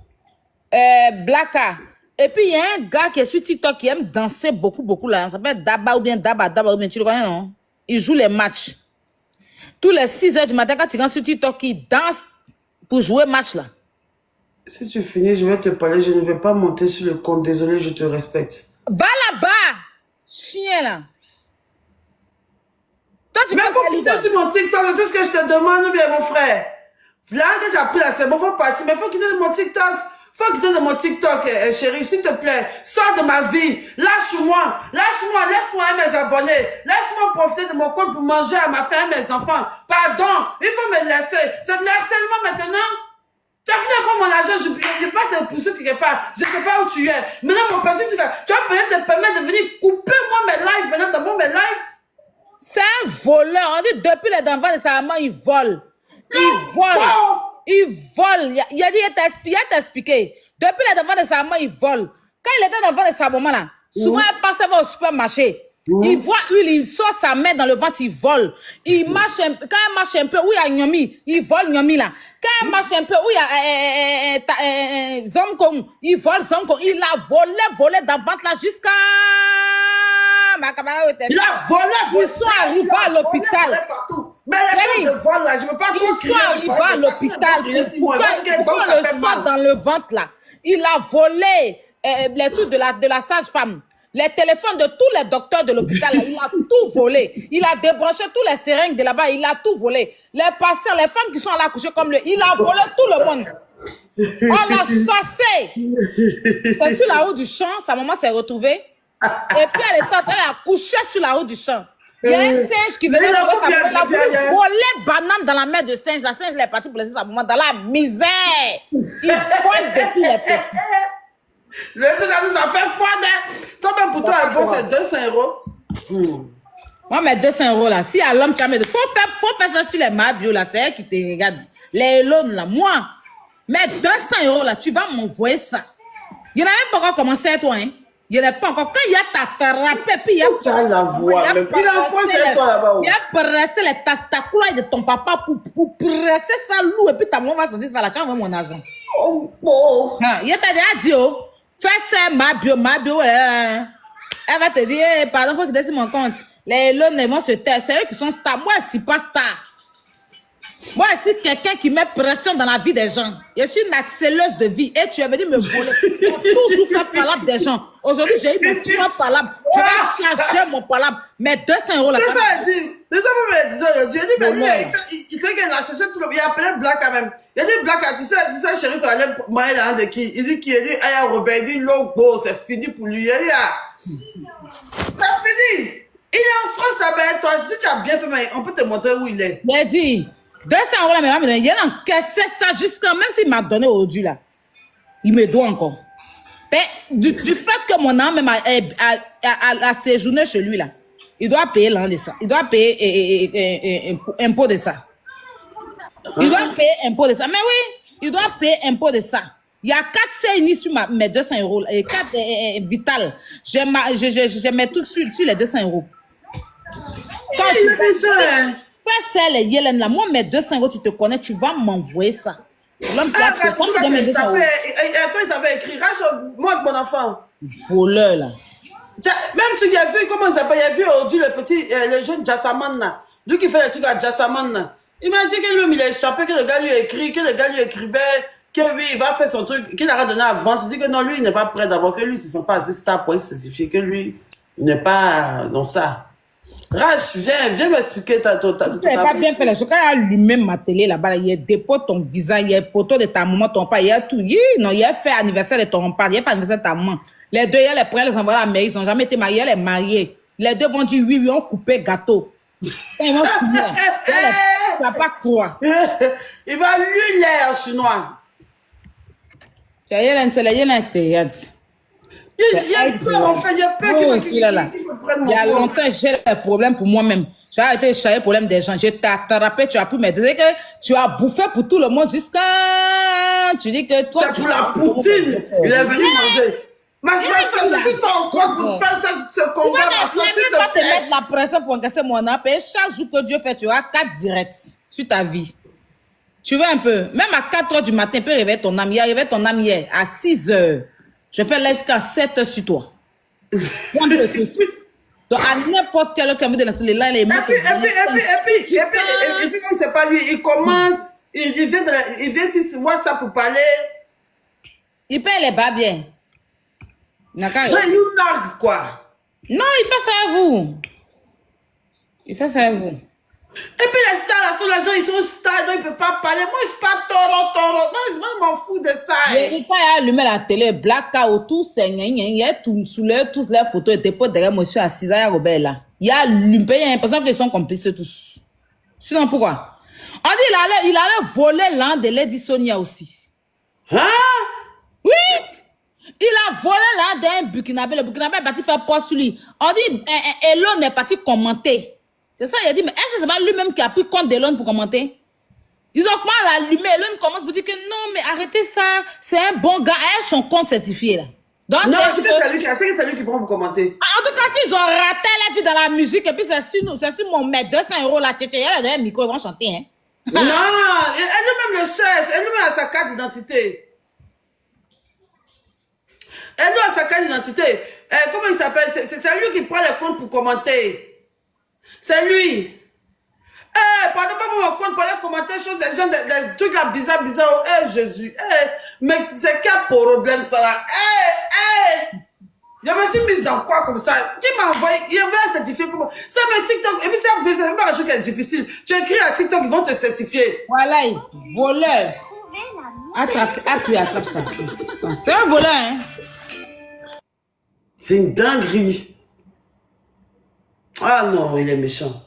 Blacka. Et puis il y a un gars qui est sur TikTok qui aime danser beaucoup là. Ça s'appelle Daba ou bien Daba ou bien tu le connais, non? Il joue les matchs. Tous les 6 h du matin, quand tu rentres sur TikTok, il danse pour jouer match là. Si tu finis, je vais te parler. Je ne vais pas monter sur le compte. Désolé, je te respecte. Va là-bas, chien là. Toi, tu mais il faut quitter sur mon TikTok. C'est tout ce que je te demande, ou bien mon frère. Là, que j'ai appris là, c'est bon, faut partir. Mais il faut quitter de mon TikTok. Faut quitter de mon TikTok, chérie, s'il te plaît. Sors de ma vie. Lâche-moi. Laisse-moi mes abonnés. Laisse-moi profiter de mon compte pour manger à ma femme et mes enfants. Pardon, il faut me laisser. C'est de l'harcèlement maintenant. Tu as fini de prendre mon argent, je ne vais pas te pousser quelque part. Je ne sais pas où tu es. Maintenant, mon petit, tu vas peut-être te permettre de venir couper moi mes lives, maintenant, dans mes lives. C'est un voleur. On dit depuis les enfants de sa maman, il vole. Il vole. Il a dit, il a expliqué. Depuis les enfants de sa maman, il vole. Quand il était dans le ventre de sa maman, là, souvent, elle passait au supermarché. Il voit huile, il sort sa main dans le ventre, il vole. Il marche un peu. Quand il marche un peu, où il y a Nyomi, il vole Nyomi là. Quand il marche un peu, où il y a Zomkong, il vole Zomkong. Il a volé dans le ventre là jusqu'à... Il a volé. Ils sont arrivés à l'hôpital. Mais les choses de vol là, je ne veux pas tout crier. Ils sont arrivés à l'hôpital. Pourquoi le sang dans le ventre là? Il a volé les trucs de la sage-femme. Les téléphones de tous les docteurs de l'hôpital, il a tout volé. Il a débranché tous les seringues de là-bas, il a tout volé. Les patients, les femmes qui sont allées accoucher comme lui, il a volé tout le monde. On l'a chassé. C'est sur la route du champ, sa maman s'est retrouvée. Et puis elle a couché sur la route du champ. Il y a un singe qui venait trouver sa maman. Il a voulu voler banane dans la main de singe. La singe est partie pour laisser sa maman dans la misère. Il pointe depuis les pieds. Le truc à nous a fait froid. Toi, même pour toi, bon, c'est 200 €. Moi, mes 200 € là, si à l'homme, tu as mis faut faire ça sur les mabio là, c'est elle qui te regarde. Les loans là, moi, mes 200 € là, tu vas m'envoyer ça. Il n'y en a même pas encore commencé à toi, hein. Il n'y en a pas encore. Quand il y a t'attrapé, puis il y a... Tu as la voix, mais puis l'enfant, c'est toi là-bas. Il y a pressé les testacules de ton papa pour presser ça lourd, et puis ta maman va sentir ça là, tu vas envoyer mon argent. Oh, bon. Il t'a déjà dit, oh. Fais ça, ma bio, elle va te dire, hey, pardon, faut que tu décides mon compte. Les loans, ils vont se taire. C'est eux qui sont stars. Moi, je suis pas star. Moi, je suis quelqu'un qui met pression dans la vie des gens. Je suis une accéleuse de vie. Et tu es venu me voler. J'ai toujours fait palabre des gens. Aujourd'hui, j'ai eu mon point palabre. Je vais chercher mon palabre. Mais 200 euros là. C'est ça, elle dit. C'est ça, elle me disait aujourd'hui. Elle dit, mais lui, il sait qu'elle a cherché tout le monde. Il a appelé Black quand même. Il a dit, Black, elle dit ça, chérie, il fallait marier la de qui? Il dit qui? Il dit, Aya Robert. Il dit, Logo, c'est fini pour lui. Il dit, c'est fini. Il est en France, là, ben, toi, si tu as bien fait, mais on peut te montrer où il est. Il a dit, 200 euros là, mais va me donner. Il a encaissé ça jusqu'à, même s'il m'a donné aujourd'hui là. Il me doit encore. Mais du fait que mon âme même a séjourné chez lui là, il doit payer l'an de ça. Il doit payer impôt de ça. Il doit payer impôt de ça. Mais oui, il doit payer impôt de ça. Il y a 4 CNI sur mes 200 euros. 4 Vital. J'ai mes trucs sur les 200 euros. Quand il a fait ça, hein. Fais ça, les Yélène là. Moi, mes 200 euros, tu te connais, tu vas m'envoyer ça. L'homme qui a parce que quand tu es échappé, et toi, il t'avait écrit, moi, mon enfant. Voleur là. Même tu as vu, comment ça s'appelle, il y a vu aujourd'hui le jeune Jassaman là. Lui qui fait les trucs à Jassaman là. Il m'a dit que lui, il a échappé, que le gars lui a écrit, que le gars lui écrivait, que lui, il va faire son truc, qu'il a donné avance. Il dit que non, lui, il n'est pas prêt d'abord, que lui, ils ne se sont pas assez stars pour certifier, que lui, il n'est pas dans ça. Rach, viens m'expliquer ta tu n'as pas bien fait la chose. Quand il y a lui-même ma télé là-bas, il y a dépôt ton visa, il y a photo de ta maman, ton père, il y a tout. Non, il y a fait anniversaire de ton père, il y a pas anniversaire de ta maman. Les deux, il y a les prêts, les envoyer à la mairie, ils n'ont jamais été mariés, les mariés. Les deux vont dire oui, on coupé gâteau. Ils vont finir. Tu vas pas croire. Il va lui l'air chinois. C'est la Yélène qui te regarde. Il y a peur, en fait, il y a peur qu'il me prenne mon compte. Il y a longtemps, j'ai des problèmes pour moi-même. J'ai arrêté de chercher les problèmes des gens. J'ai t'attrapé, tu as pu me dire que tu as bouffé pour tout le monde jusqu'à... Tu dis que toi... C'est pour la poutine. Il est venu manger. Mais c'est ton compte pour faire ce combat. Je ne vais pas te mettre la pression pour encaisser mon appel. Et chaque jour que Dieu fait, tu auras 4 directs sur ta vie. Tu veux un peu? Même à 4 heures du matin, tu peux réveiller ton âme. Il a réveillé ton âme hier à 6 heures. Je fais là jusqu'à 7 heures sur toi. Donc, à n'importe quelle heure, de la là, les mecs. Et puis, quand c'est pas lui, il commente, il vient sur WhatsApp pour parler. Il paye les bas bien. Genre, il nous largue, quoi. Non, il fait ça à vous. Il fait ça à vous. Et puis les stars, là, sont les gens, ils sont stars, donc ils ne peuvent pas parler. Moi, je suis pas toro. Non, je m'en fous de ça. Quand il a allumé la télé, Black Cow, tous les photos étaient pas derrière monsieur assis à Robert là. Il a allumé, il a l'impression qu'ils sont complices tous. Sinon, pourquoi? On dit il allait voler l'un de Lady Sonia aussi. Hein? Oui! Il a volé l'un d'un Burkinabé. Le Burkinabé est parti faire poste sur lui. On dit, Elon est parti commenter. C'est ça, il a dit, mais est-ce que c'est pas lui-même qui a pris compte d'Elon pour commenter? Ils ont comment l'allumer, Elon commente pour dire que non, mais arrêtez ça, c'est un bon gars, elle son compte certifié là. Donc, non, c'est lui qui prend pour commenter. En tout cas, s'ils ont raté la vie dans la musique, et puis c'est sur mon mettre 200 euros là, elle a donné un micro, ils vont chanter, hein. Non, elle-même le cherche, elle-même a sa carte d'identité. Elle a sa carte d'identité. Comment il s'appelle? C'est lui qui prend le compte pour commenter. C'est lui. Pardon pas pour mon compte, pour commenter des gens, des trucs là bizarres. Jésus. Mais c'est quel problème ça là? Je me suis mise dans quoi comme ça? Qui m'a envoyé? Il y avait un certifié comment? C'est mes TikTok. Et puis c'est même pas un chose qui est difficile. Tu écris à TikTok, ils vont te certifier. Voilà, voleur. Attrape ça. C'est un voleur, hein? C'est une dinguerie. Ah non, il est méchant.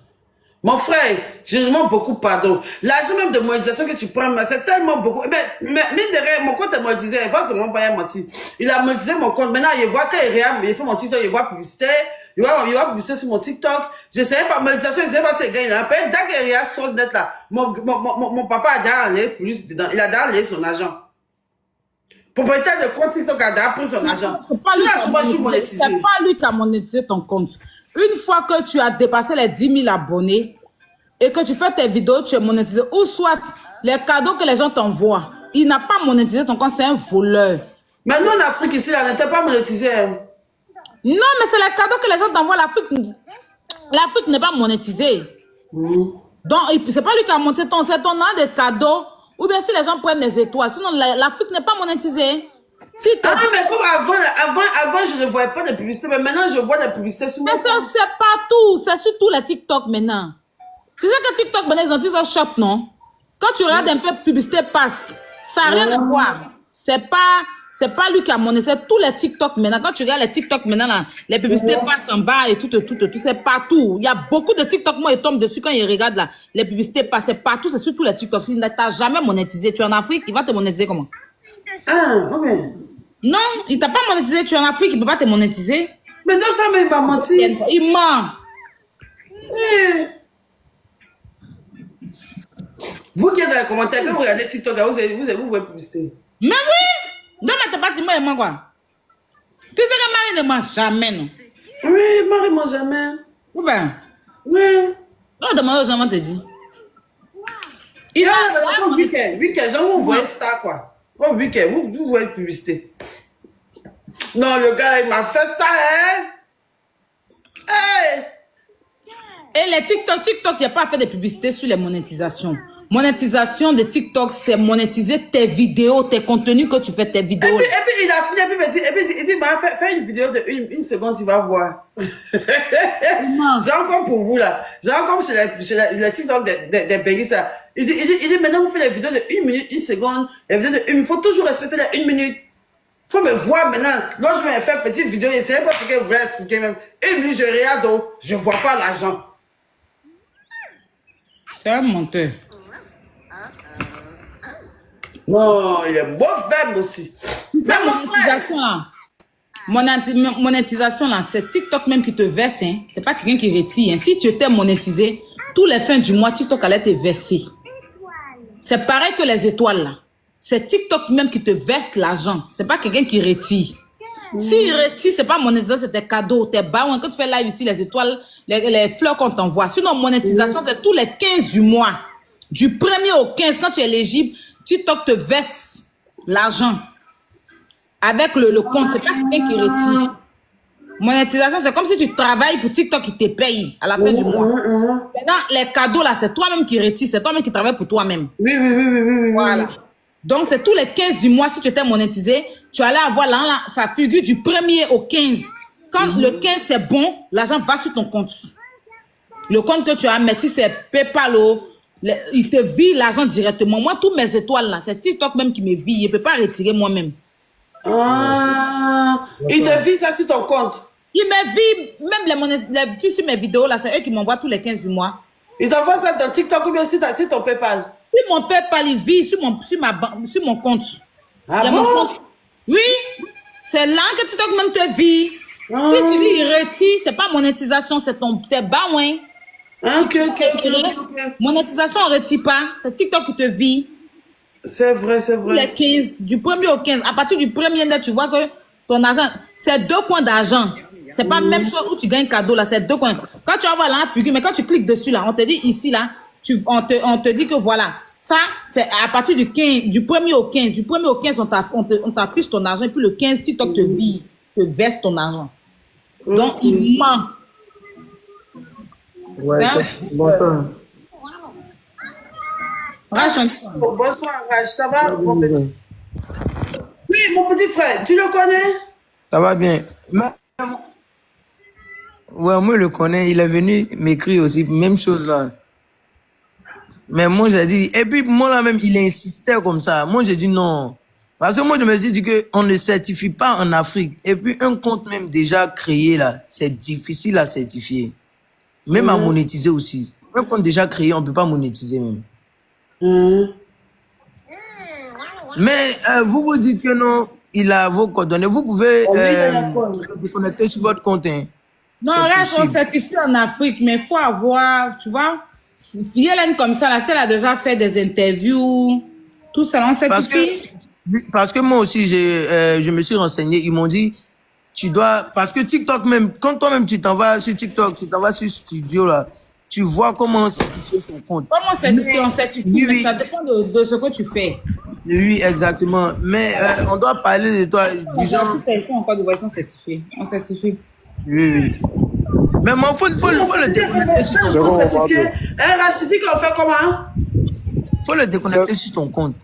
Mon frère, je demande beaucoup pardon. L'argent même de monétisation que tu prends, c'est tellement beaucoup. Mais derrière, mon compte est monétisé. Il va seulement pas mentir. Il a monétisé mon compte. Maintenant, il voit qu'il fait mon TikTok, il voit publicité. Il voit publicité sur mon TikTok. Je ne savais pas monétisation, je ne savais pas si il a payé. Dès qu'il y a solde d'être là, mon papa a déjà enlevé plus dedans. Il a déjà enlevé son argent. Propriétaire de compte TikTok a déjà pris son argent. C'est pas lui qui a monétisé ton compte. Une fois que tu as dépassé les 10 000 abonnés et que tu fais tes vidéos, tu es monétisé, ou soit les cadeaux que les gens t'envoient, il n'a pas monétisé ton compte, c'est un voleur. Mais nous, en Afrique, ici, on n'était pas monétisé. Hein. Non, mais c'est les cadeaux que les gens t'envoient. L'Afrique n'est pas monétisée. Donc, c'est pas lui qui a monté c'est ton an de cadeaux. Ou bien si les gens prennent des étoiles. Sinon, l'Afrique n'est pas monétisée. Si mais comme avant, je ne voyais pas de publicité. Mais maintenant, je vois des publicités sur mon compte. C'est partout. C'est sur tous les TikTok maintenant. Tu sais que TikTok, maintenant, ils ont TikTok Shop, non? Quand tu regardes un peu publicité passe, ça n'a rien à voir. C'est pas lui qui a monétisé. C'est tous les TikTok maintenant. Quand tu regardes les TikTok maintenant, là, les publicités passent en bas et tout, c'est partout. Il y a beaucoup de TikTok, moi, ils tombent dessus quand ils regardent là. Les publicités passent, c'est partout, c'est sur tous les TikTok. Il ne t'a jamais monétisé. Tu es en Afrique, il va te monétiser comment? Non, il t'a pas monétisé. Tu es en Afrique, il ne peut pas te monétiser. Mais dans ça, mais il m'a menti. Il ment. Vous qui êtes dans les commentaires, quand vous regardez TikTok, vous voyez publicité. Mais oui! Non, mais t'es pas dit, moi, il ment quoi? Tu sais que Marie ne ment jamais, non? Oui, Marie ne ment jamais. Ou bien? Oui. Non, demande aux gens, te dit. Il a un week-end, genre vous voyez ça, quoi. Au week-end, vous voyez publicité. Non, le gars, il m'a fait ça, hein? Hey! Et les TikTok, il n'y a pas fait de publicité sur les monétisations. Monétisation de TikTok, c'est monétiser tes vidéos, tes contenus que tu fais, tes vidéos. Et puis il a fini, il dit, bah, fais une vidéo de une seconde, tu vas voir. Genre comme pour vous, là. Genre comme chez les TikTok des pays, ça. Il dit, maintenant, vous faites les vidéos de 1 minute, 1 seconde, les vidéos de 1 minute. Il faut toujours respecter les 1 minute. Il faut me voir maintenant. Là, je vais faire une petite vidéo, et c'est pas ce que vous voulez expliquer même. 1 minute, je regarde, je vois pas l'argent. C'est un menteur. Non, il est mauvais aussi. C'est monétisation là. Monétisation là, c'est TikTok même qui te verse. Hein. C'est pas quelqu'un qui retire. Hein. Si tu étais monétisé, tous les fins du mois, TikTok allait te verser. C'est pareil que les étoiles là. C'est TikTok même qui te verse l'argent. C'est pas quelqu'un qui retire. S'il retire, c'est pas monétisation, c'est tes cadeaux, tes bains. Quand tu fais live ici, les étoiles, les fleurs qu'on t'envoie. Sinon, monétisation, c'est tous les 15 du mois. Du 1er au 15, quand tu es éligible, TikTok te verse l'argent. Avec le compte, c'est pas quelqu'un qui retire. Monétisation, c'est comme si tu travailles pour TikTok qui te paye à la fin du mois. Maintenant, les cadeaux là, c'est toi-même qui retire, c'est toi-même qui travaille pour toi-même. Oui. Voilà. Donc, c'est tous les 15 du mois, si tu étais monétisé, tu allais avoir là, ça figure du 1er au 15. Quand le 15 c'est bon, l'argent va sur ton compte. Le compte que tu as mis, si c'est PayPal, il te vire l'argent directement. Moi, tous mes étoiles là, c'est TikTok même qui me vire. Je ne peux pas retirer moi-même. Ah, il te vire ça sur ton compte. Il me vire, même tu sais mes vidéos là, c'est eux qui m'envoient tous les 15 du mois. Ils t'envoient ça dans TikTok ou bien sur ton PayPal? Si mon PayPal, il vire sur mon compte. Ah bon? Mon compte. Oui, c'est là que TikTok même te vire. Si tu dis il retire, c'est pas monétisation, c'est tes baouins. Ok. Monétisation, on ne retire pas. C'est TikTok qui te vire. C'est vrai. Les 15, du 1er au 15. À partir du 1er net, tu vois que ton argent, c'est 2 points d'argent. C'est pas la même chose où tu gagnes cadeau, là, c'est 2 points. Quand tu envoies là, figure, mais quand tu cliques dessus, là, on te dit ici, là, on te dit que voilà, ça, c'est à partir du 15, du 1er au 15. Du 1er au 15, on t'affiche ton argent, et puis le 15, TikTok te vire, te verse ton argent. Donc, il ment. Ouais, bonsoir. Bonsoir, Rach, ça va, mon petit? Oui, mon petit frère, tu le connais? Ça va bien. Ouais, moi, je le connais. Il est venu m'écrire aussi, même chose là. Mais moi, j'ai dit, et puis moi là même, il insistait comme ça. Moi, j'ai dit non. Parce que moi, je me suis dit qu'on ne certifie pas en Afrique. Et puis, un compte même déjà créé là, c'est difficile à certifier. Même à monétiser aussi. Un compte déjà créé, on ne peut pas monétiser même. Mais vous dites que non, il a vos coordonnées. Vous pouvez vous connecter sur votre compte. Hein. Non, là, on certifie en Afrique, mais il faut avoir, tu vois, Violaine comme ça, là, elle a déjà fait des interviews, tout ça, on certifie. Parce que moi aussi, je me suis renseigné, ils m'ont dit, tu dois, parce que TikTok même, quand toi-même tu t'en vas sur TikTok, tu t'en vas sur Studio, là, tu vois comment certifier son compte. Comment certifier? On certifie, mais ça dépend de ce que tu fais. Oui, exactement. Mais on doit parler de toi, disons. Ils font encore de voix, ils sont certifiés. On certifie. Oui, oui. Mais moi, faut le déconnecter sur ton C'est compte. certifié. Rachidi, qu'on fait comment? Faut le déconnecter sur ton compte.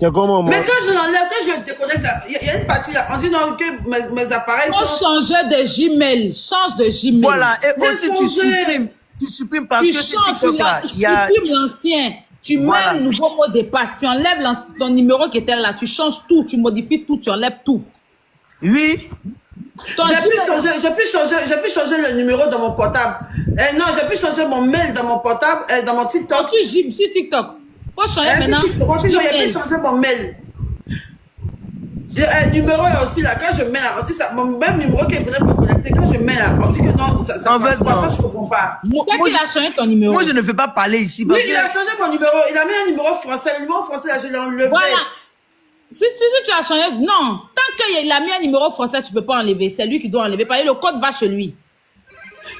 C'est comment, moi? Mais quand je l'enlève, quand je le déconnecte, il y a une partie là. On dit non que mes appareils Faut sont. changer de Gmail. Change de Gmail. Voilà. Et J'ai aussi, changé. tu supprimes parce Tu que sur changes, TikTok, là, tu il y a. supprimes l'ancien. Tu Voilà. mets un nouveau mot de passe. Tu enlèves ton numéro qui était là. Tu changes tout. Tu modifies tout. Tu enlèves tout. Oui. Ton J'ai pu Gmail- changer le numéro dans mon portable. Non, j'ai pu changer mon mail dans mon portable, dans mon TikTok. Sur TikTok. Faut changer maintenant. Mon TikTok, j'ai pu Gmail. changer mon mail. Numéro aussi là, quand je mets là, on dit ça, mon même numéro qui est peut-être me connecter, quand je mets là, on dit que non, ça En passe fait, pas, non. ça je comprends pas. Pourquoi il a changé ton numéro? Moi, je ne vais pas parler ici Oui, parce il a que. changé mon numéro, il a mis un numéro français, le numéro français là, je l'ai enlevé. Voilà. Si tu as changé, non. Tant qu'il a mis un numéro français, tu ne peux pas enlever. C'est lui qui doit enlever. Parce que le code va chez lui.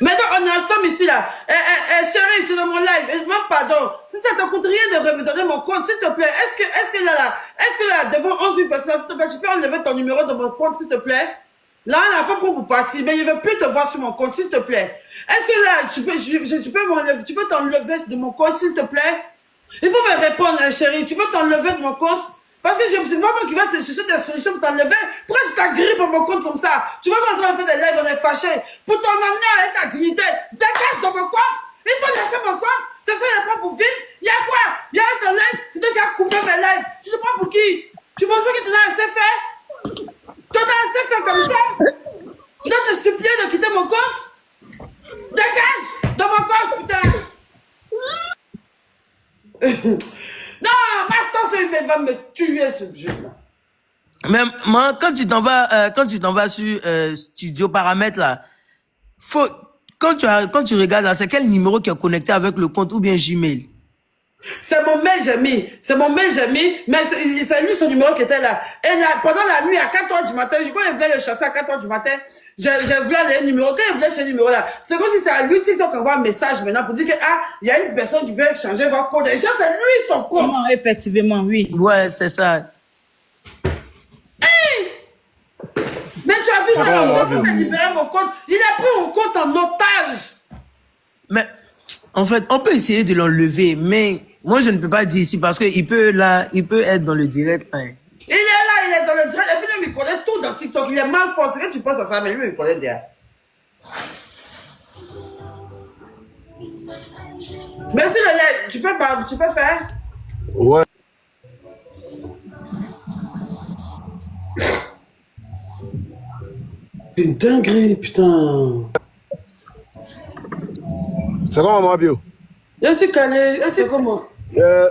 Maintenant, on est ensemble ici là. Chérie, tu es dans mon live. Moi, pardon. Si ça te coûte rien de me donner mon compte, s'il te plaît, est-ce que là, devant 11 000 personnes, s'il te plaît, tu peux enlever ton numéro de mon compte, s'il te plaît? Là, on a fait pour partir, mais je ne veux plus te voir sur mon compte, s'il te plaît. Est-ce que là, tu peux t'enlever de mon compte, s'il te plaît? Il faut me répondre, chérie. Tu peux t'enlever de mon compte? Parce que je ne suis pas moi qui va te chercher des solutions pour t'enlever. Pourquoi tu t'agrippes à mon compte comme ça? Tu veux qu'on train de faire des lives, on est fâché. Pour ton honneur et ta dignité, dégage dans mon compte. Il faut laisser mon compte. C'est ça, il n'y a pas pour vivre. Il y a quoi? Il y a ton live. C'est toi qui as coupé mes lives. Tu te prends pour qui? Tu penses que tu n'as assez fait? Tu en as assez fait comme ça? Je dois te supplier de quitter mon compte? Dégage dans mon compte, putain. Non, maintenant, il va me tuer ce jeu-là. Mais moi, quand tu t'en vas sur Studio Paramètres là, quand tu regardes là, c'est quel numéro qui est connecté avec le compte ou bien Gmail? C'est mon mail, j'ai mis. C'est mon mail, j'ai mis. Mais c'est lui, son numéro qui était là. Et là, pendant la nuit, à 4 h du matin, quand il voulait le chasser à 4 h du matin, j'ai voulu aller le numéro. Quand il voulait chez le numéro là, c'est comme si c'est à lui TikTok envoie un message maintenant pour dire que, il y a une personne qui veut changer votre compte. Et ça, c'est lui son compte. Non, effectivement, oui. Ouais, c'est ça. Hey! Mais tu as vu ça, là, tu as pu me libérer mon compte. Il a pris mon compte en otage. Mais en fait, on peut essayer de l'enlever, mais moi je ne peux pas dire ici parce que il peut être dans le direct. Hein. Il est là, il est dans le direct. Et puis lui, il connaît tout dans TikTok. Il est mal fort. C'est que tu penses à ça, mais lui, il connaît bien. Merci le lait. Tu peux faire? Ouais. C'est une dinguerie, putain. C'est comment, moi, Bio? Je suis calé. C'est comment?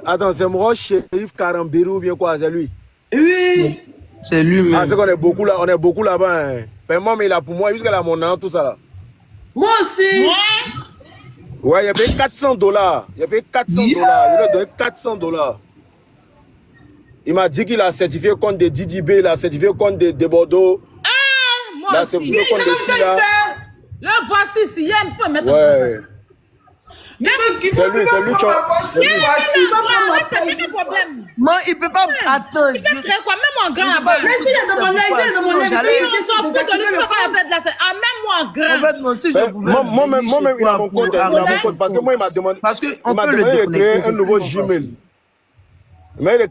Attends, c'est moi, Chérif Karambirou ou bien quoi, c'est lui? Oui. C'est lui-même. Ah, c'est qu'on est beaucoup là, on est beaucoup là-bas. Hein. Ben, moi, mais il a pour moi, jusqu'à là, mon nom, tout ça là. Moi aussi. Ouais, il a payé 400 $. Il a payé 400 $. Il lui a donné 400 $. Il m'a dit qu'il a certifié compte de Didi B, il a certifié compte de Bordeaux. Moi Là, aussi. c'est Oui, c'est comme ça qu'il fait. Le voici ici. Il y a une fois, mettre Ouais. C'est lui, c'est lui, tu vois. C'est lui. problème. Moi, il peut pas attendre. Il fait très quoi? Même en grand là-bas. Mais s'il est dans mon live, il est dans mon live. On s'en fout de lui, même moi en En grand. fait, moi, si je pouvais. Moi-même, il a mon compte, il a mon compte. Parce que moi, il m'a demandé. Parce Il qu'on m'a peut le demandé de créer déconnecter. un nouveau Gmail. Mais il a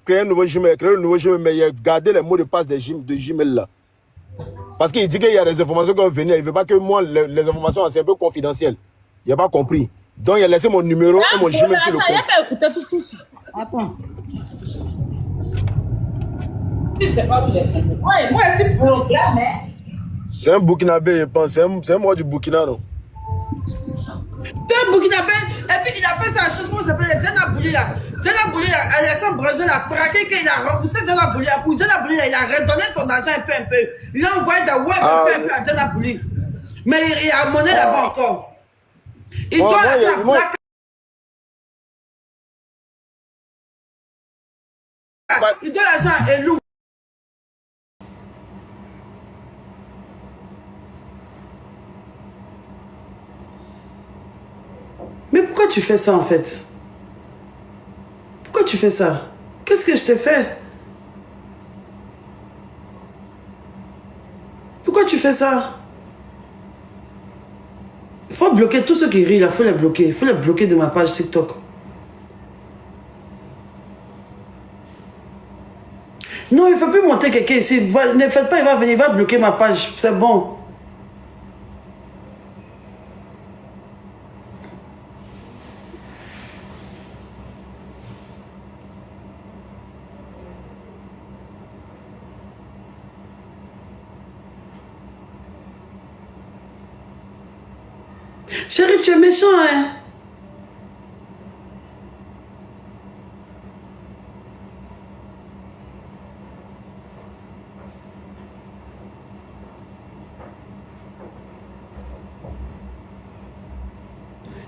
créé un nouveau Gmail, mais il a gardé les mots de passe de Gmail là. Parce qu'il dit qu'il y a des informations qui vont venir. Il ne veut pas que moi, les informations, c'est un peu confidentiel. Il n'a pas compris. Donc, il a laissé mon numéro et mon Gmail sur le compte. Il a fait écouter tout ça. Attends. Je sais pas où il est. Ouais, moi, c'est pour le gars, mais. C'est un Burkinabé, je pense. C'est un moi du Burkina, non? C'est un Burkinabé. Et puis, il a fait sa chose, comment ça s'appelle? Diana Bouli là. Diana Bouli là, elle a son branché là, traqué qu'il a repoussé Diana Bouli là. Pour Diana Bouli là, il a redonné son argent un peu. Il a envoyé des web un peu à Diana Bouli. Mais il a monnaie là-bas encore. Il doit l'argent. Il doit l'argent à Elou. Mais pourquoi tu fais ça en fait? Pourquoi tu fais ça? Qu'est-ce que je t'ai fait? Pourquoi tu fais ça? Il faut bloquer tous ceux qui rient là, il faut les bloquer. Il faut les bloquer de ma page TikTok. Non, il ne faut plus monter quelqu'un ici. Ne faites pas, il va venir, il va bloquer ma page. C'est bon. Chérif, tu es méchant, hein?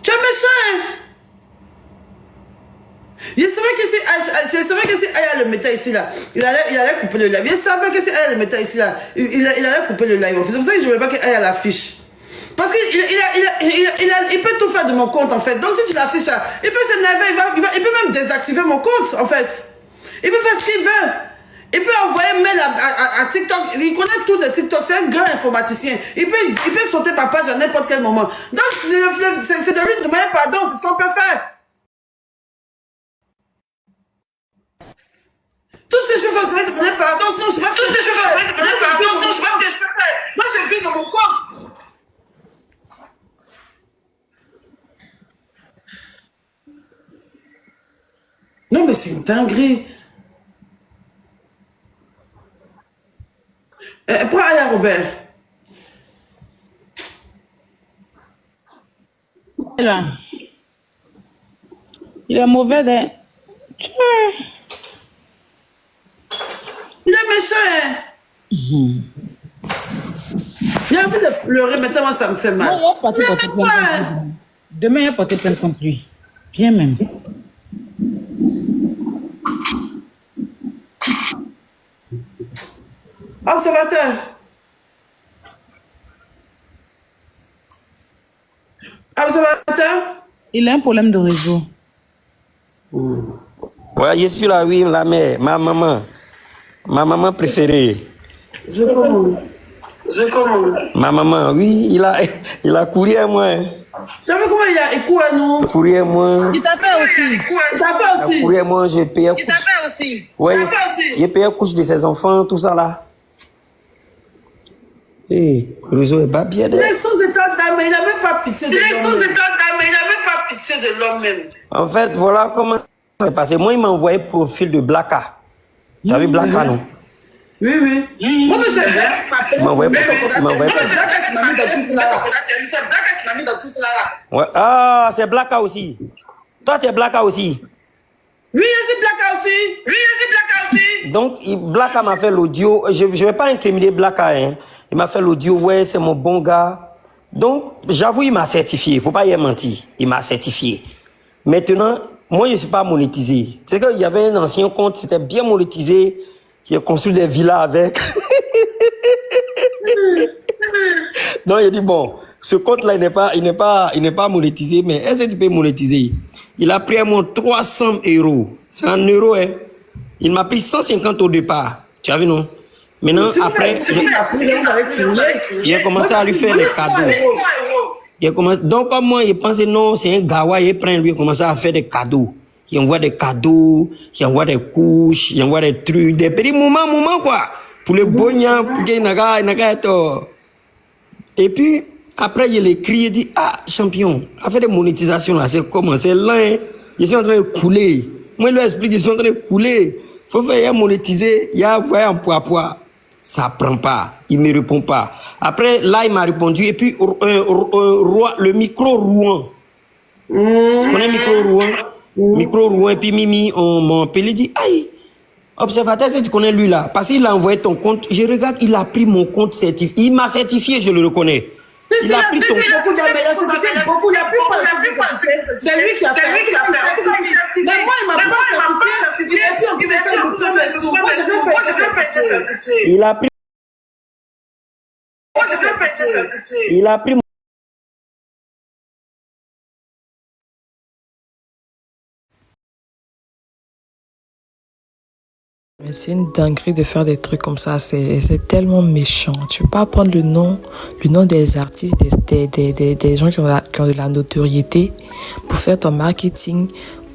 Tu es méchant, hein? Je savais que si Aya le mettait ici, là, il allait couper le live. Je savais que si Aya le mettait ici, là, il allait couper le live. C'est pour ça que je ne voulais pas que Aya l'affiche. Parce qu'il peut tout faire de mon compte, en fait. Donc, si tu l'affiches, il peut s'énerver, il peut même désactiver mon compte, en fait. Il peut faire ce qu'il veut. Il peut envoyer un mail à TikTok. Il connaît tout de TikTok. C'est un grand informaticien. Il peut sauter ma page à n'importe quel moment. Donc, c'est de lui demander pardon. C'est ce qu'on peut faire. Tout ce que je peux faire, c'est demander pardon. Sinon, je sais pas ce que je peux faire. Sinon, je sais pas ce que je peux faire. Moi, je vis dans mon compte. Non, mais c'est une dinguerie. Prends Aya Robert. Là. Il est mauvais, hein. Il est méchant, hein. Il a envie de pleurer, mais tellement ça me fait mal. Non, il est parti porter plainte contre lui. Demain, il est porté plainte contre lui. Viens même. Observateur. Observateur. Il a un problème de réseau. Ouais, je suis là, oui, la mère, ma maman préférée. Je commande. Ma maman, oui, il a couru à moi. Tu as vu comment il a écoué à nous? Couru à moi. Il t'a fait aussi. Il t'a fait aussi. Couru à moi, j'ai payé. Il t'a fait aussi. Ouais, Il t'a fait aussi. j'ai payé la couche de ses enfants, tout ça là. Eh, le réseau est pas bien. Il est sans état d'âme, il n'a même pas pitié de l'homme même. En fait, voilà comment ça s'est passé. Moi, il m'a envoyé profil de Blacka. Tu as vu Blacka, non? Oui, oui. Moi, mais c'est bien. Il m'a envoyé C'est Blacka qui m'a mis dans tout cela. C'est Blacka qui m'a mis dans tout cela. Ouais. Ah, c'est Blacka aussi. Toi, tu es Blacka aussi. Oui, je suis Blacka aussi. Donc, Blacka m'a fait l'audio. Je ne vais pas incriminer Blacka. Hein. Il m'a fait l'audio. Ouais, c'est mon bon gars. Donc, j'avoue, il m'a certifié. Il ne faut pas y mentir. Il m'a certifié. Maintenant, moi, je ne suis pas monétisé. C'est qu'il y avait un ancien compte, c'était bien monétisé. Qui a construit des villas avec. Donc, il a dit, bon, ce compte-là, il n'est pas monétisé, mais est-ce que tu peux monétiser? Il a pris à moi 300 €. C'est en euros, hein. Il m'a pris 150 au départ. Tu as vu, non? Maintenant, après, il a commencé à lui faire des cadeaux. Donc, comme moi, il pensait, non, c'est un gawa, il prend lui, il a commencé à faire des cadeaux. Il envoie des cadeaux, il envoie des couches, il envoie des trucs, des petits moments, quoi. Pour les bognans, pour qu'il n'a être. Et puis, après, il écrit, il dit, ah, champion, à faire des monétisations, là, c'est comment? C'est lent, hein? Je suis en train de couler. Moi, il lui explique, je suis en train de couler. Il faut faire monétiser, il y a envoyé en poids. Ça prend pas, il ne me répond pas. Après, là, il m'a répondu, et puis, le micro Rouen. Tu connais le micro Rouen? Micro Rouen, et puis Mimi, on m'a appelé, dit, aïe, observateur, si tu connais lui là, parce qu'il a envoyé ton compte, je regarde, il a pris mon compte certifié. Il m'a certifié, je le reconnais. Il a pris ton compte. C'est lui qui a fait. Mais moi, il m'a pas certifié. Et puis, on devait faire le certifié. Il a pris. Il a pris Mais c'est une dinguerie de faire des trucs comme ça. C'est tellement méchant. Tu peux pas prendre le nom des artistes, des gens qui ont de la notoriété pour faire ton marketing,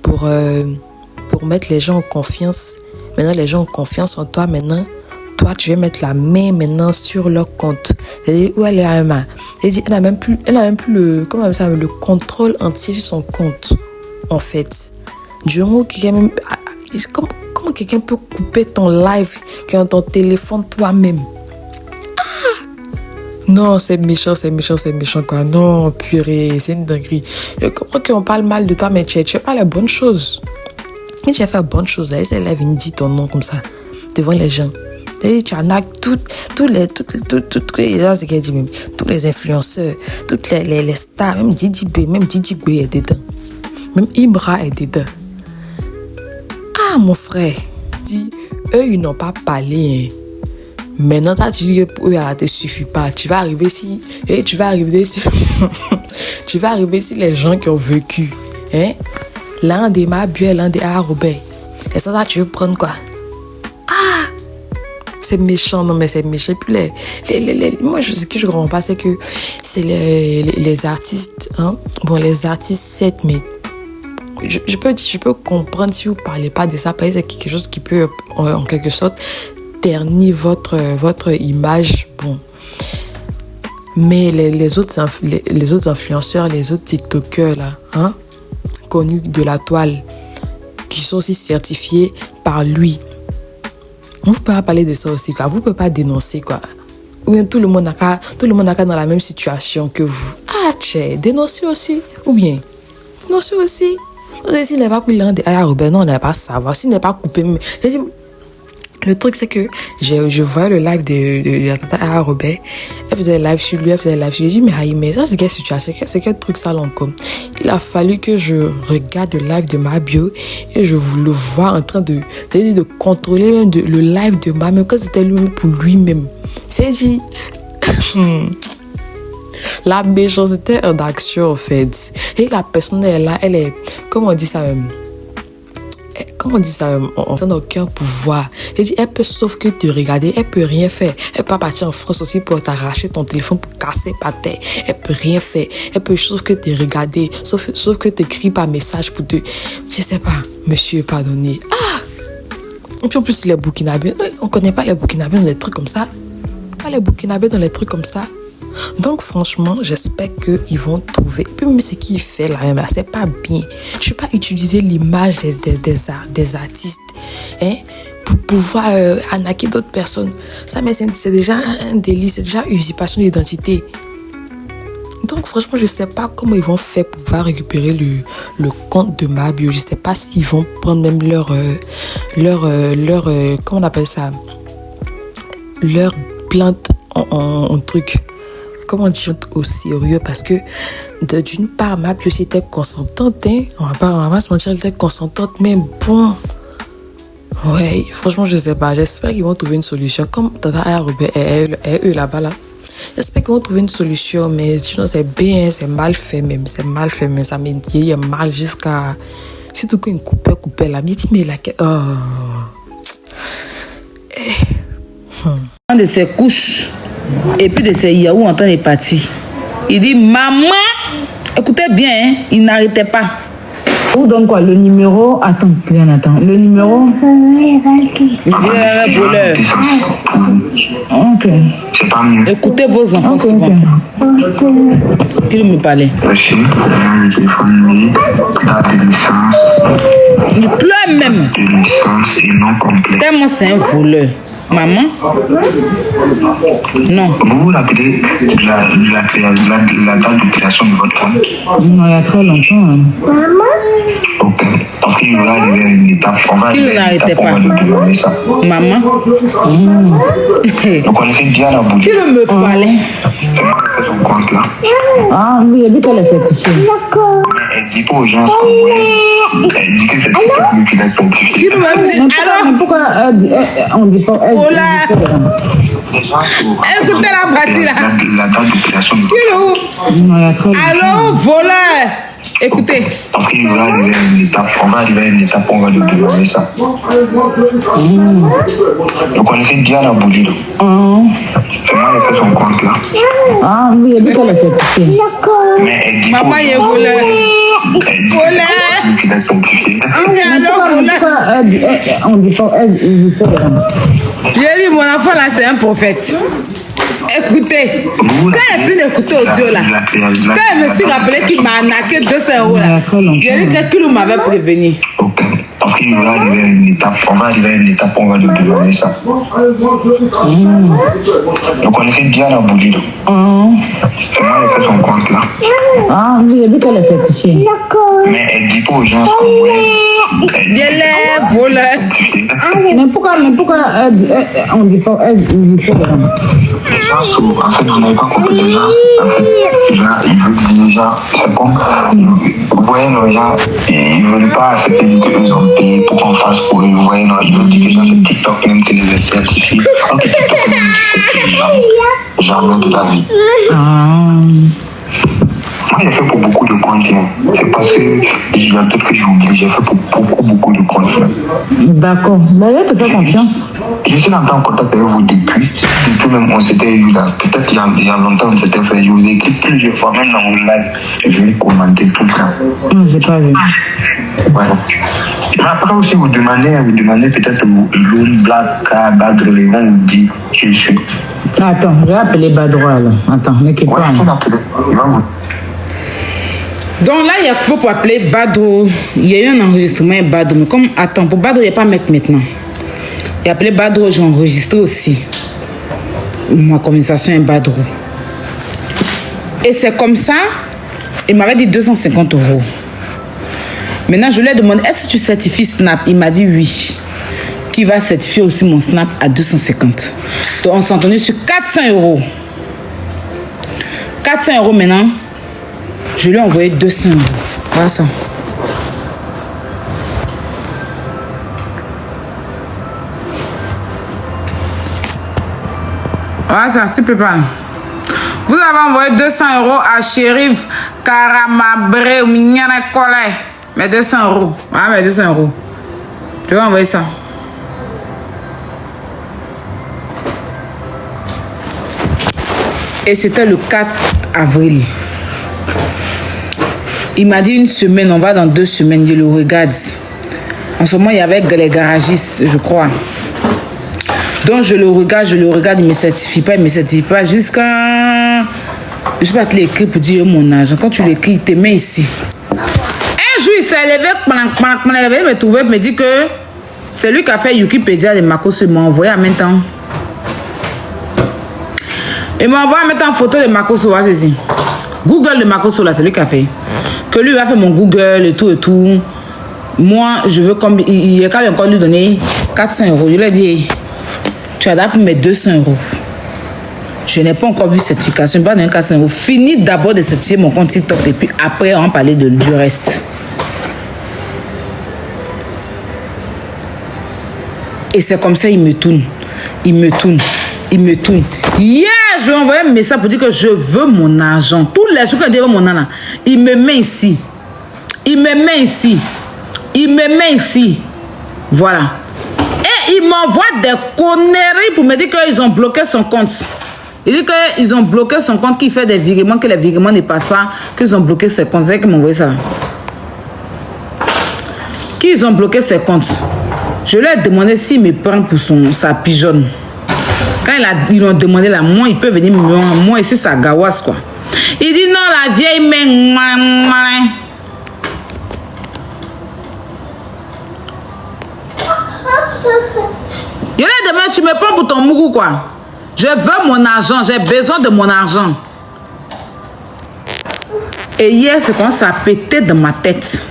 pour mettre les gens en confiance. Maintenant, les gens ont confiance en toi. Maintenant, toi, tu veux mettre la main maintenant sur leur compte. C'est-à-dire, où elle est la main. Elle n'a même plus le contrôle entier sur son compte, en fait. Du moment où comment quelqu'un peut couper ton live qui est dans ton téléphone toi-même? Non, c'est méchant, quoi. Non, purée, c'est une dinguerie. Je comprends qu'on parle mal de toi, mais tu fais pas les bonnes choses. Et tu as fait les bonnes choses, là. Et c'est là, viens dire ton nom comme ça, devant les gens. Et tu arnaques tous les gens, c'est qu'elle dit même, tous les influenceurs, toutes les stars, même Didi B est dedans. Même Ibra est dedans. Ah, mon frère, eux, ils n'ont pas parlé. Hein. Maintenant, tu dis que eux, ça ne te suffit pas. Tu vas arriver si les gens qui ont vécu. Hein? L'un des Mabuel, l'un des Robert. Et ça, là, tu veux prendre quoi? Ah! C'est méchant, non, mais c'est méchant. Puis moi, ce que je comprends pas, c'est que c'est les artistes, hein? Bon, les artistes, 7, mais je peux comprendre si vous ne parlez pas de ça, parce que c'est quelque chose qui peut, en quelque sorte, ternir votre image. Bon. Mais les autres influenceurs, les autres TikTokers, là, hein, connus de la toile, qui sont aussi certifiés par lui, vous ne pouvez pas parler de ça aussi, quoi. Vous ne pouvez pas dénoncer, quoi. Ou bien tout le monde est dans la même situation que vous. Ah, tchè, dénoncez aussi. Ou bien, dénoncez aussi. Vous savez, s'il n'est pas pris l'un des Robert, non, on n'a pas savoir. S'il n'est pas coupé, le truc, c'est que je voyais le live de la tata Robert. Elle faisait le live sur lui, J'ai dit, mais ça, c'est quelle situation? C'est quel truc ça, encore? Il a fallu que je regarde le live de Mabio et je le vois en train de contrôler même le live de Mabio, quand c'était lui-même pour lui-même. C'est dit, la méchanceté d'action, en fait. Et la personne, elle est, comment on dit ça même? On n'a aucun pouvoir. Elle peut sauf que te regarder, elle peut rien faire. Elle peut partir en France aussi pour t'arracher ton téléphone, pour casser par terre. Elle peut rien faire. Elle peut sauf que te regarder, sauf que t'écris par message pour te... Je sais pas, monsieur, pardonnez. Ah! Et puis en plus, les Burkinabés, on connaît pas les Burkinabés dans les trucs comme ça. Pas les Burkinabés dans les trucs comme ça. Donc franchement, j'espère qu'ils vont trouver. Puis même ce qu'il fait là, c'est pas bien. Je ne vais pas utiliser l'image des artistes, hein, pour pouvoir arnaquer d'autres personnes. Ça, mais c'est déjà un délit, c'est déjà usurpation d'identité. Donc franchement, je ne sais pas comment ils vont faire pour pouvoir récupérer le compte de Mabio. Je ne sais pas s'ils vont prendre même leur comment on appelle ça, leur plainte en truc. Comment dire au sérieux, parce que d'une part, Mabio aussi était consentante, hein? On va pas se mentir, elle était consentante, mais bon, ouais, franchement, je sais pas. J'espère qu'ils vont trouver une solution. Comme Tata Robert et eux là-bas, là. J'espère qu'ils vont trouver une solution, mais sinon, c'est bien, c'est mal fait même. C'est mal fait, mais ça m'a dit mal jusqu'à. Surtout qu'une coupait là. Mais il a. Oh. Un de ses couches. Et puis de ses yaourts en train de partir. Il dit, maman, écoutez bien, hein, il n'arrêtait pas. Ou donc quoi, le numéro, attends, le numéro. Il dit, voleur. Ok. Écoutez vos enfants souvent. Qu'il me parlait. Il pleure même. Tellement c'est un voleur. Maman? Non. Vous l'appelez la date de création de votre compte? Non, il y a très longtemps. Hein. Maman? Ok. Parce qu'il va arriver à une étape. Qui ne n'arrêtait pas? Maman? Vous connaissez bien la boutique? Qui ne me parlait? C'est son compte là. Ah oui, elle dit qu'elle est certifiée. D'accord. Elle dit pas aux gens ce qu'on voulait. Elle dit que c'est lui qui l'a certifié. Qui me dit? Alors? Pourquoi on dit pas? Écoutez la partie là. La date de création de votre compte. Non, il y a très longtemps. Allô, voleur? Écoutez. Parce qu'il va arriver à une étape, on va arriver à une étape où on va lui demander ça. Vous connaissez Diana Boulido? Comment elle fait son compte là? Ah oui, elle dit qu'elle est certifiée. Mais elle dit Maman, il est voleur. qu'il est certifié. On dit pas, elle dit ça. J'ai dit, mon enfant là, c'est un prophète. Écoutez, quand elle finit d'écouter audio là, quand elle me s'est rappelé qu'il m'a arnaqué 200 € là, j'ai dit que quelqu'un m'avait prévenu. Ok. Parce qu'il va arriver à une étape, on va arriver à une étape où on va lui demander ça. Vous connaissez Diana Boulido? Comment elle fait son compte là? Ah oui, elle dit qu'elle est certifiée. Mais elle dit pas aux gens ce qu'on voulait. Elle est voleur. Mais pourquoi on dit pas, elle dit ça? En fait, vous n'avez pas compris les gens. En fait, ils veulent déjà, c'est comme, vous voyez, les gens, ils ne veulent pas accepter qu'ils ont payé pour qu'on fasse pour eux. Vous voyez, ils veulent dire que c'est TikTok même qui les a certifiés. Ok, TikTok même qui certifie jamais de la vie. Moi, j'ai fait pour beaucoup de comptes. C'est parce que il y a peut-être que j'ai oublié. J'ai fait pour beaucoup de comptes. D'accord. Mais elle te fait confiance. Je suis entré en contact avec vous depuis même on s'était eu là. Peut-être il y a longtemps on s'était fait. Je vous ai écrit plusieurs fois, même dans mon live. Je vais commenter tout le temps. J'ai pas vu. Ouais. Mais après aussi, vous demandez peut-être l'homme black, Badre, les gens vous disent qui je suis. Attends, je vais appeler Badroa là. Attends, ne quitte Ouais, pas. il faut l'appeler. Il va vous. Donc là, il y a pour appeler Badro. Il y a eu un enregistrement Badro. Mais comme, attends, pour Badro, il n'y a pas à mettre maintenant. Il a appelé Badro, j'ai enregistré aussi. Ma conversation est Badro. Et c'est comme ça, il m'avait dit 250 €. Maintenant, je lui ai demandé, est-ce que tu certifies Snap? Il m'a dit oui. Qui va certifier aussi mon Snap à 250. Donc, on s'est entendu sur 400 €. 400 € maintenant. Je lui ai envoyé 200 €. Voilà ça. Voilà ça, super pas. Vous avez envoyé 200 € à Chérif Karamabre ou Mignana Collet. Mais 200 €. Ah, mais 200 €. Je vais envoyer ça. Et c'était le 4 avril. Il m'a dit une semaine, on va dans 2 semaines, je le regarde. En ce moment, il y avait les garagistes, je crois. Donc, je le regarde, il ne me certifie pas, jusqu'à... Je ne vais pas te l'écrire pour dire mon âge. Quand tu l'écris, il te met ici. Un jour, il s'est levé, il me trouvait, il me dit que c'est lui qui a fait Wikipédia de Makos, il m'a envoyé en même temps. Il m'a envoyé en même temps photo de Makos, c'est ici. Google de Makos, là, c'est lui qui a fait. Que lui va faire mon Google et tout. Moi, je veux comme... Il a quand même encore lui donner 400 €. Je lui ai dit, tu adaptes mes 200 €. Je n'ai pas encore vu certification. Je ne vais pas donner 400 €. Finis d'abord de certifier mon compte TikTok et puis après, on va parler du reste. Et c'est comme ça, il me tourne. Hier, je lui ai envoyé un message pour dire que je veux mon argent. Tous les jours que je veux mon argent, il me met ici. Voilà. Et il m'envoie des conneries pour me dire qu'ils ont bloqué son compte. Il dit qu'ils ont bloqué son compte, qu'il fait des virements, que les virements ne passent pas, qu'ils ont bloqué ses comptes. C'est qu'ils m'ont envoyé ça. Qu'ils ont bloqué ses comptes. Je lui ai demandé s'il me prend pour sa pigeonne. Quand ils ont demandé là, moi, il peut venir moi ici, ça gawasse quoi. Il dit non, la vieille main. Je lui ai demandé, tu me prends pour ton mougou quoi. Je veux mon argent, j'ai besoin de mon argent. Et hier, c'est quand ça a pété dans ma tête.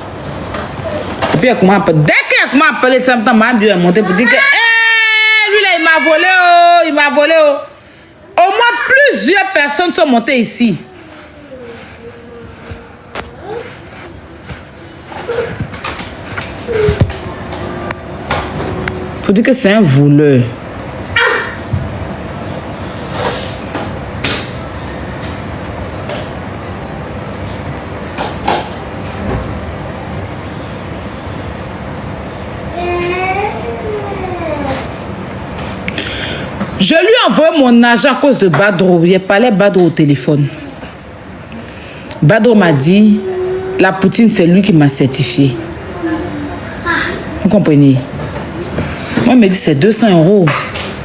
Et puis, dès qu'il m'a appelé, ça m'a bien monté pour dire que lui là, il m'a volé. Au moins plusieurs personnes sont montées ici. Faut dire que c'est un voleur. envoyé mon argent à cause de Badro. Il parlait Badro au téléphone. Badro m'a dit, la poutine, c'est lui qui m'a certifié. Vous comprenez? Moi, il m'a dit, c'est 200 €. Vous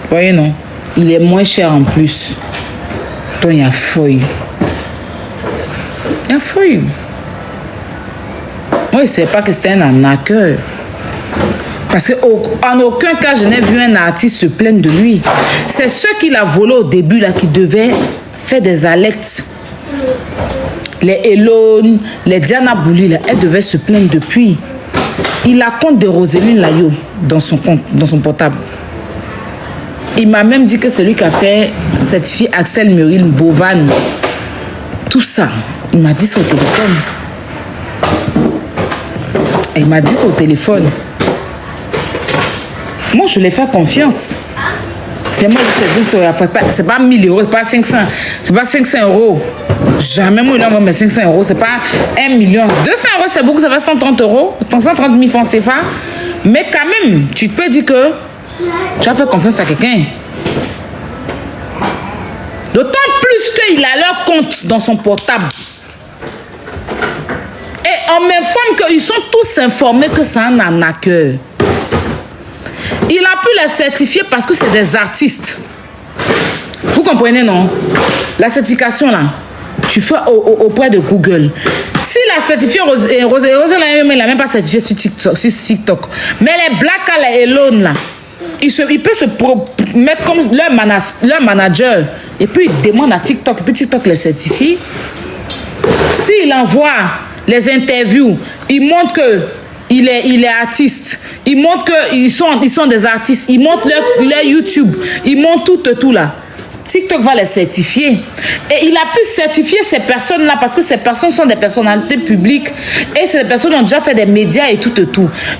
voyez, non? Il est moins cher en plus. Donc, il y a feuille. Il y a feuille. Moi, je ne savais pas que c'était un arnaqueur. Parce qu'en aucun cas, je n'ai vu un artiste se plaindre de lui. C'est ceux qu'il a volé au début, là, qui devaient faire des alertes. Les Elone, les Diana Bouli, là, elles devaient se plaindre depuis. Il a compte de Roseline Layo dans son compte, dans son portable. Il m'a même dit que c'est lui qui a fait certifier Axel Muriel Bovan. Tout ça, il m'a dit ça au téléphone. Il m'a dit ça au téléphone. Moi, je lui ai fait confiance. Et moi, c'est pas 1000 €, c'est pas 500. C'est pas 500 €. Jamais moi, il envoie mes 500 €. C'est pas 1 million. 200 €, c'est beaucoup, ça va 130 €. 130 000 francs CFA. Mais quand même, tu peux dire que tu as fait confiance à quelqu'un. D'autant plus qu'il a leur compte dans son portable. Et on m'informe qu'ils sont tous informés que c'est un arnaqueur. Il a pu les certifier parce que c'est des artistes. Vous comprenez, non? La certification, là, tu fais auprès de Google. S'il a certifié Rosé, il n'a même pas certifié sur TikTok. Mais les Black et Elone, là, il peut se mettre comme leur manager. Et puis, il demande à TikTok. Et puis, TikTok les certifie. S'il envoie les interviews, il montre qu'il est artiste. Il montre qu'ils sont des artistes. Il montre leur YouTube. Il montre tout là. TikTok va les certifier. Et il a pu certifier ces personnes-là parce que ces personnes sont des personnalités publiques et ces personnes ont déjà fait des médias et tout.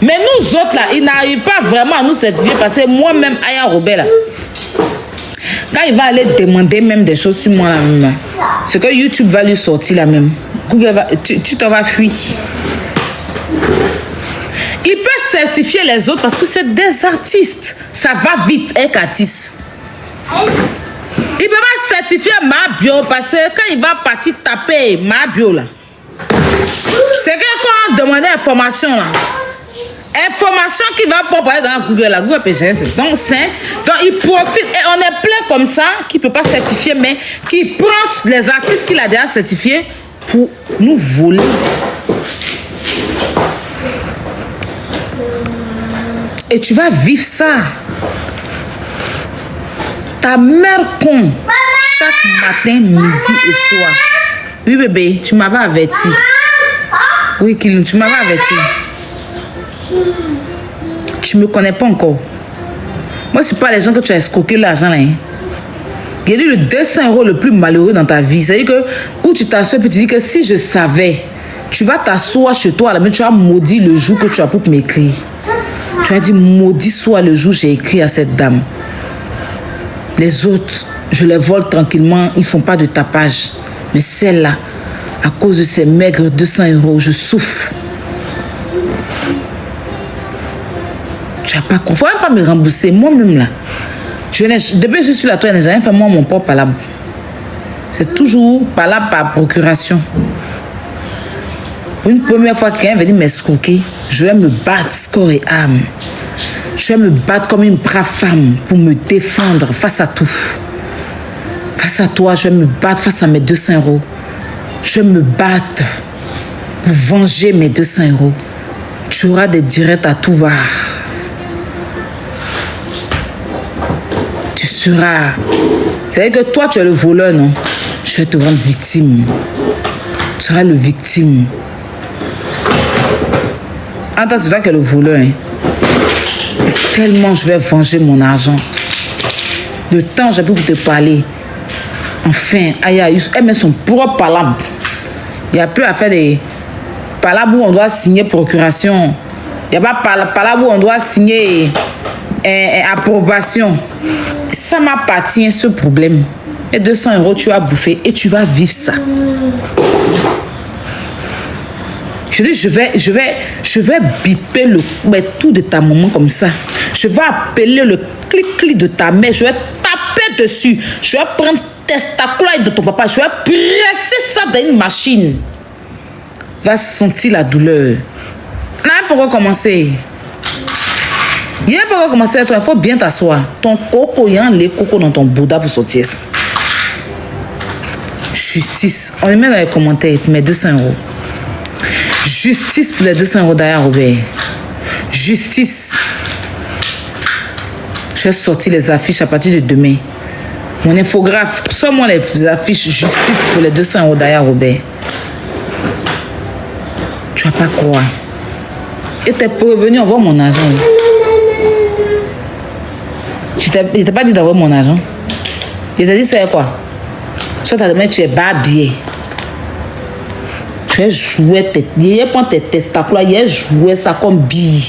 Mais nous autres, là, ils n'arrivent pas vraiment à nous certifier parce que moi-même, Aya Robert, là, quand il va aller demander même des choses sur moi, là, même, c'est que YouTube va lui sortir là même. Google va, tu t'en vas fuir. Il peut certifier les autres parce que c'est des artistes. Ça va vite avec artiste. Il ne peut pas certifier ma bio parce que quand il va partir taper ma bio là, c'est que quand on demande information là, information qui va pas parler dans Google là, Google peut gérer. Donc il profite et on est plein comme ça qui ne peut pas certifier mais qui prend les artistes qu'il a déjà certifiés pour nous voler. Et tu vas vivre ça. Ta mère con, chaque matin, midi et soir. Oui, bébé, tu m'avais averti. Oui, Kylian, tu m'avais averti. Tu me connais pas encore. Moi, c'est pas les gens que tu as escroqué l'argent là. Hein. Il y a eu le 200 € le plus malheureux dans ta vie. C'est-à-dire que où tu t'assois et tu dis que si je savais, tu vas t'asseoir chez toi, mais tu as maudit le jour que tu as pour m'écrire. Tu as dit, maudit soit le jour où j'ai écrit à cette dame. Les autres, je les vole tranquillement, ils ne font pas de tapage. Mais celle-là, à cause de ces maigres 200 €, je souffre. Tu n'as pas compris. Il ne faut même pas me rembourser, moi-même là. Depuis que je suis là, toi, je n'ai jamais fait moi mon propre palabre. C'est toujours palabre par procuration. Une première fois que quelqu'un veut dire m'escroquer, je vais me battre corps et âme. Je vais me battre comme une brave femme pour me défendre face à tout. Face à toi, je vais me battre face à mes 200 €. Je vais me battre pour venger mes 200 €. Tu auras des directs à tout va. Tu seras... C'est-à-dire que toi, tu es le voleur, non? Je vais te rendre victime. Tu seras le victime. Attends, c'est toi qui es le voleur, hein? Tellement je vais venger mon argent. Le temps, j'ai pu te parler. Enfin, Aya, elle met son propre palabre. Il n'y a plus à faire des palabres où on doit signer procuration. Il n'y a pas palabre où on doit signer approbation. Ça m'appartient, ce problème. Et 200 €, tu vas bouffer et tu vas vivre ça. Je dis, je vais biper tout de ta maman comme ça. Je vais appeler le clic-clic de ta mère. Je vais taper taper dessus. Je vais prendre testaculaire de ton papa. Je vais presser ça dans une machine. Va sentir la douleur. Non, pourquoi commencer? Il y a pas commencer à toi, il faut bien t'asseoir. Ton coco, il y a les cocos dans ton Bouddha pour sortir ça. Justice. On les met dans les commentaires, mais 200 €. Justice pour les 200 € derrière Robert. Justice. Je vais sortir les affiches à partir de demain. Mon infographe, sors-moi les affiches justice pour les 200 € derrière Robert. Tu vas pas croire. Et t'es prévenu, on voit mon argent. Il t'a pas dit d'avoir mon argent. Il t'a dit c'est quoi? Soit t'as demandé tu es barbier. Tu es joué tes... Il prend tes testacules, il a joué ça comme bille.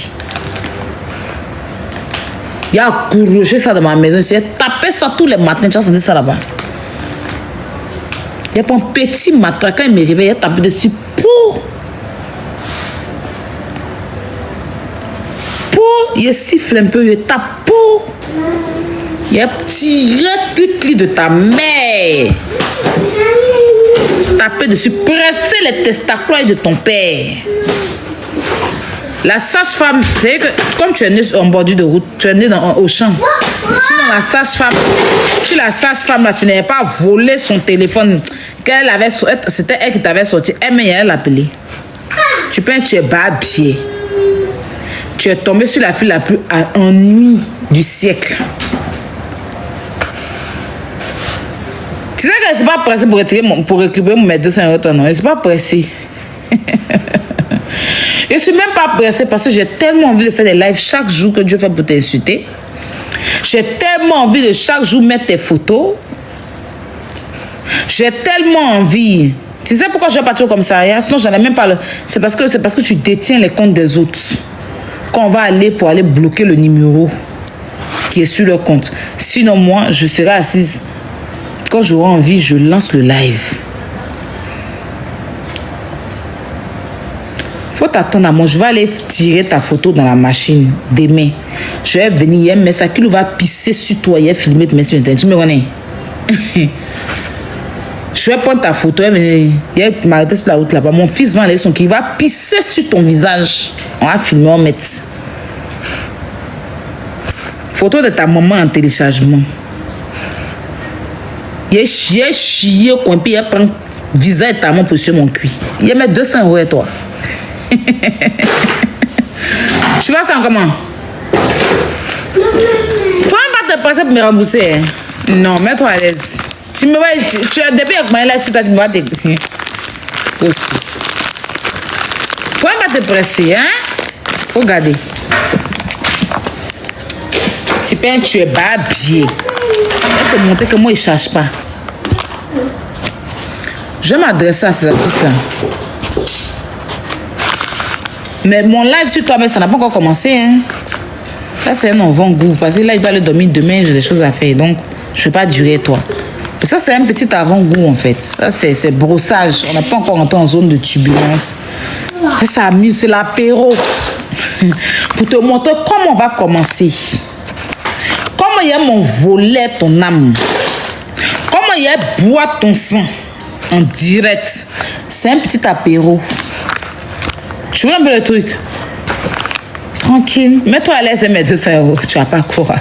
Il a couragé ça dans ma maison. J'ai tapé ça tous les matins. Tu as senti ça là-bas. Il a pris un petit matin. Quand il me réveille, il a tapé dessus. Il siffle un peu, il tape. Il a tiré clic de ta mère. Taper dessus, presser les testacules de ton père. La sage-femme, c'est que comme tu es né en bordure de route, tu es né au champ. Sinon, la sage-femme, si la sage-femme là, tu n'avais pas volé son téléphone, qu'elle avait, c'était elle qui t'avait sorti, elle l'appelait. Tu peux tu es barbier. Tu es tombé sur la fille la plus ennuie du siècle. Tu sais que je ne suis pas pressée pour récupérer mes 200 €, non. Je ne suis pas pressée. Je ne suis même pas pressée parce que j'ai tellement envie de faire des lives chaque jour que Dieu fait pour t'insulter. J'ai tellement envie de chaque jour mettre tes photos. J'ai tellement envie. Tu sais pourquoi je vais partir comme ça? Sinon, j'en ai même pas. C'est parce que tu détiens les comptes des autres. Quand on va aller pour aller bloquer le numéro qui est sur le compte. Sinon, moi, je serai assise. Quand j'aurai envie, je lance le live. Faut t'attendre à moi. Je vais aller tirer ta photo dans la machine demain. Je vais venir, mais ça qui va pisser sur toi, il filmer, mais sur Internet. Tu me connais? Je vais prendre ta photo, il va m'arrêter sur la route là-bas. Mon fils va aller son qui va pisser sur ton visage. On va filmer, on va mettre. Photo de ta maman en téléchargement. Il a chié, coin, puis il prend le visage de ta maman pour sur mon cuit. Il va mettre 200 € et toi. Tu vas ça comment? Faut même pas te passer pour me rembourser. Hein? Non, mets-toi à l'aise. Tu me vois, tu as depuis avec moi là, tu vas t'écouter. Aussi. Faut même pas te presser, hein? Faut garder. Tu penses que tu es barbier. Je vais te montrer que moi, il ne cherche pas. Je vais m'adresser à ces artistes-là. Mais mon live sur toi, ça n'a pas encore commencé. Hein? Ça, c'est un avant-goût. Parce que là, il doit aller dormir demain, j'ai des choses à faire. Donc, je ne vais pas durer, toi. Mais ça, c'est un petit avant-goût, en fait. Ça, c'est brossage. On n'a pas encore entré en zone de turbulence. Et ça amuse, c'est l'apéro. Pour te montrer comment on va commencer. Comment il y a mon volet, ton âme. Comment il y a boire ton sang en direct. C'est un petit apéro. Tu vois un peu le truc? Tranquille. Mets-toi à l'aise et mets 200 €. Tu vas pas quoi.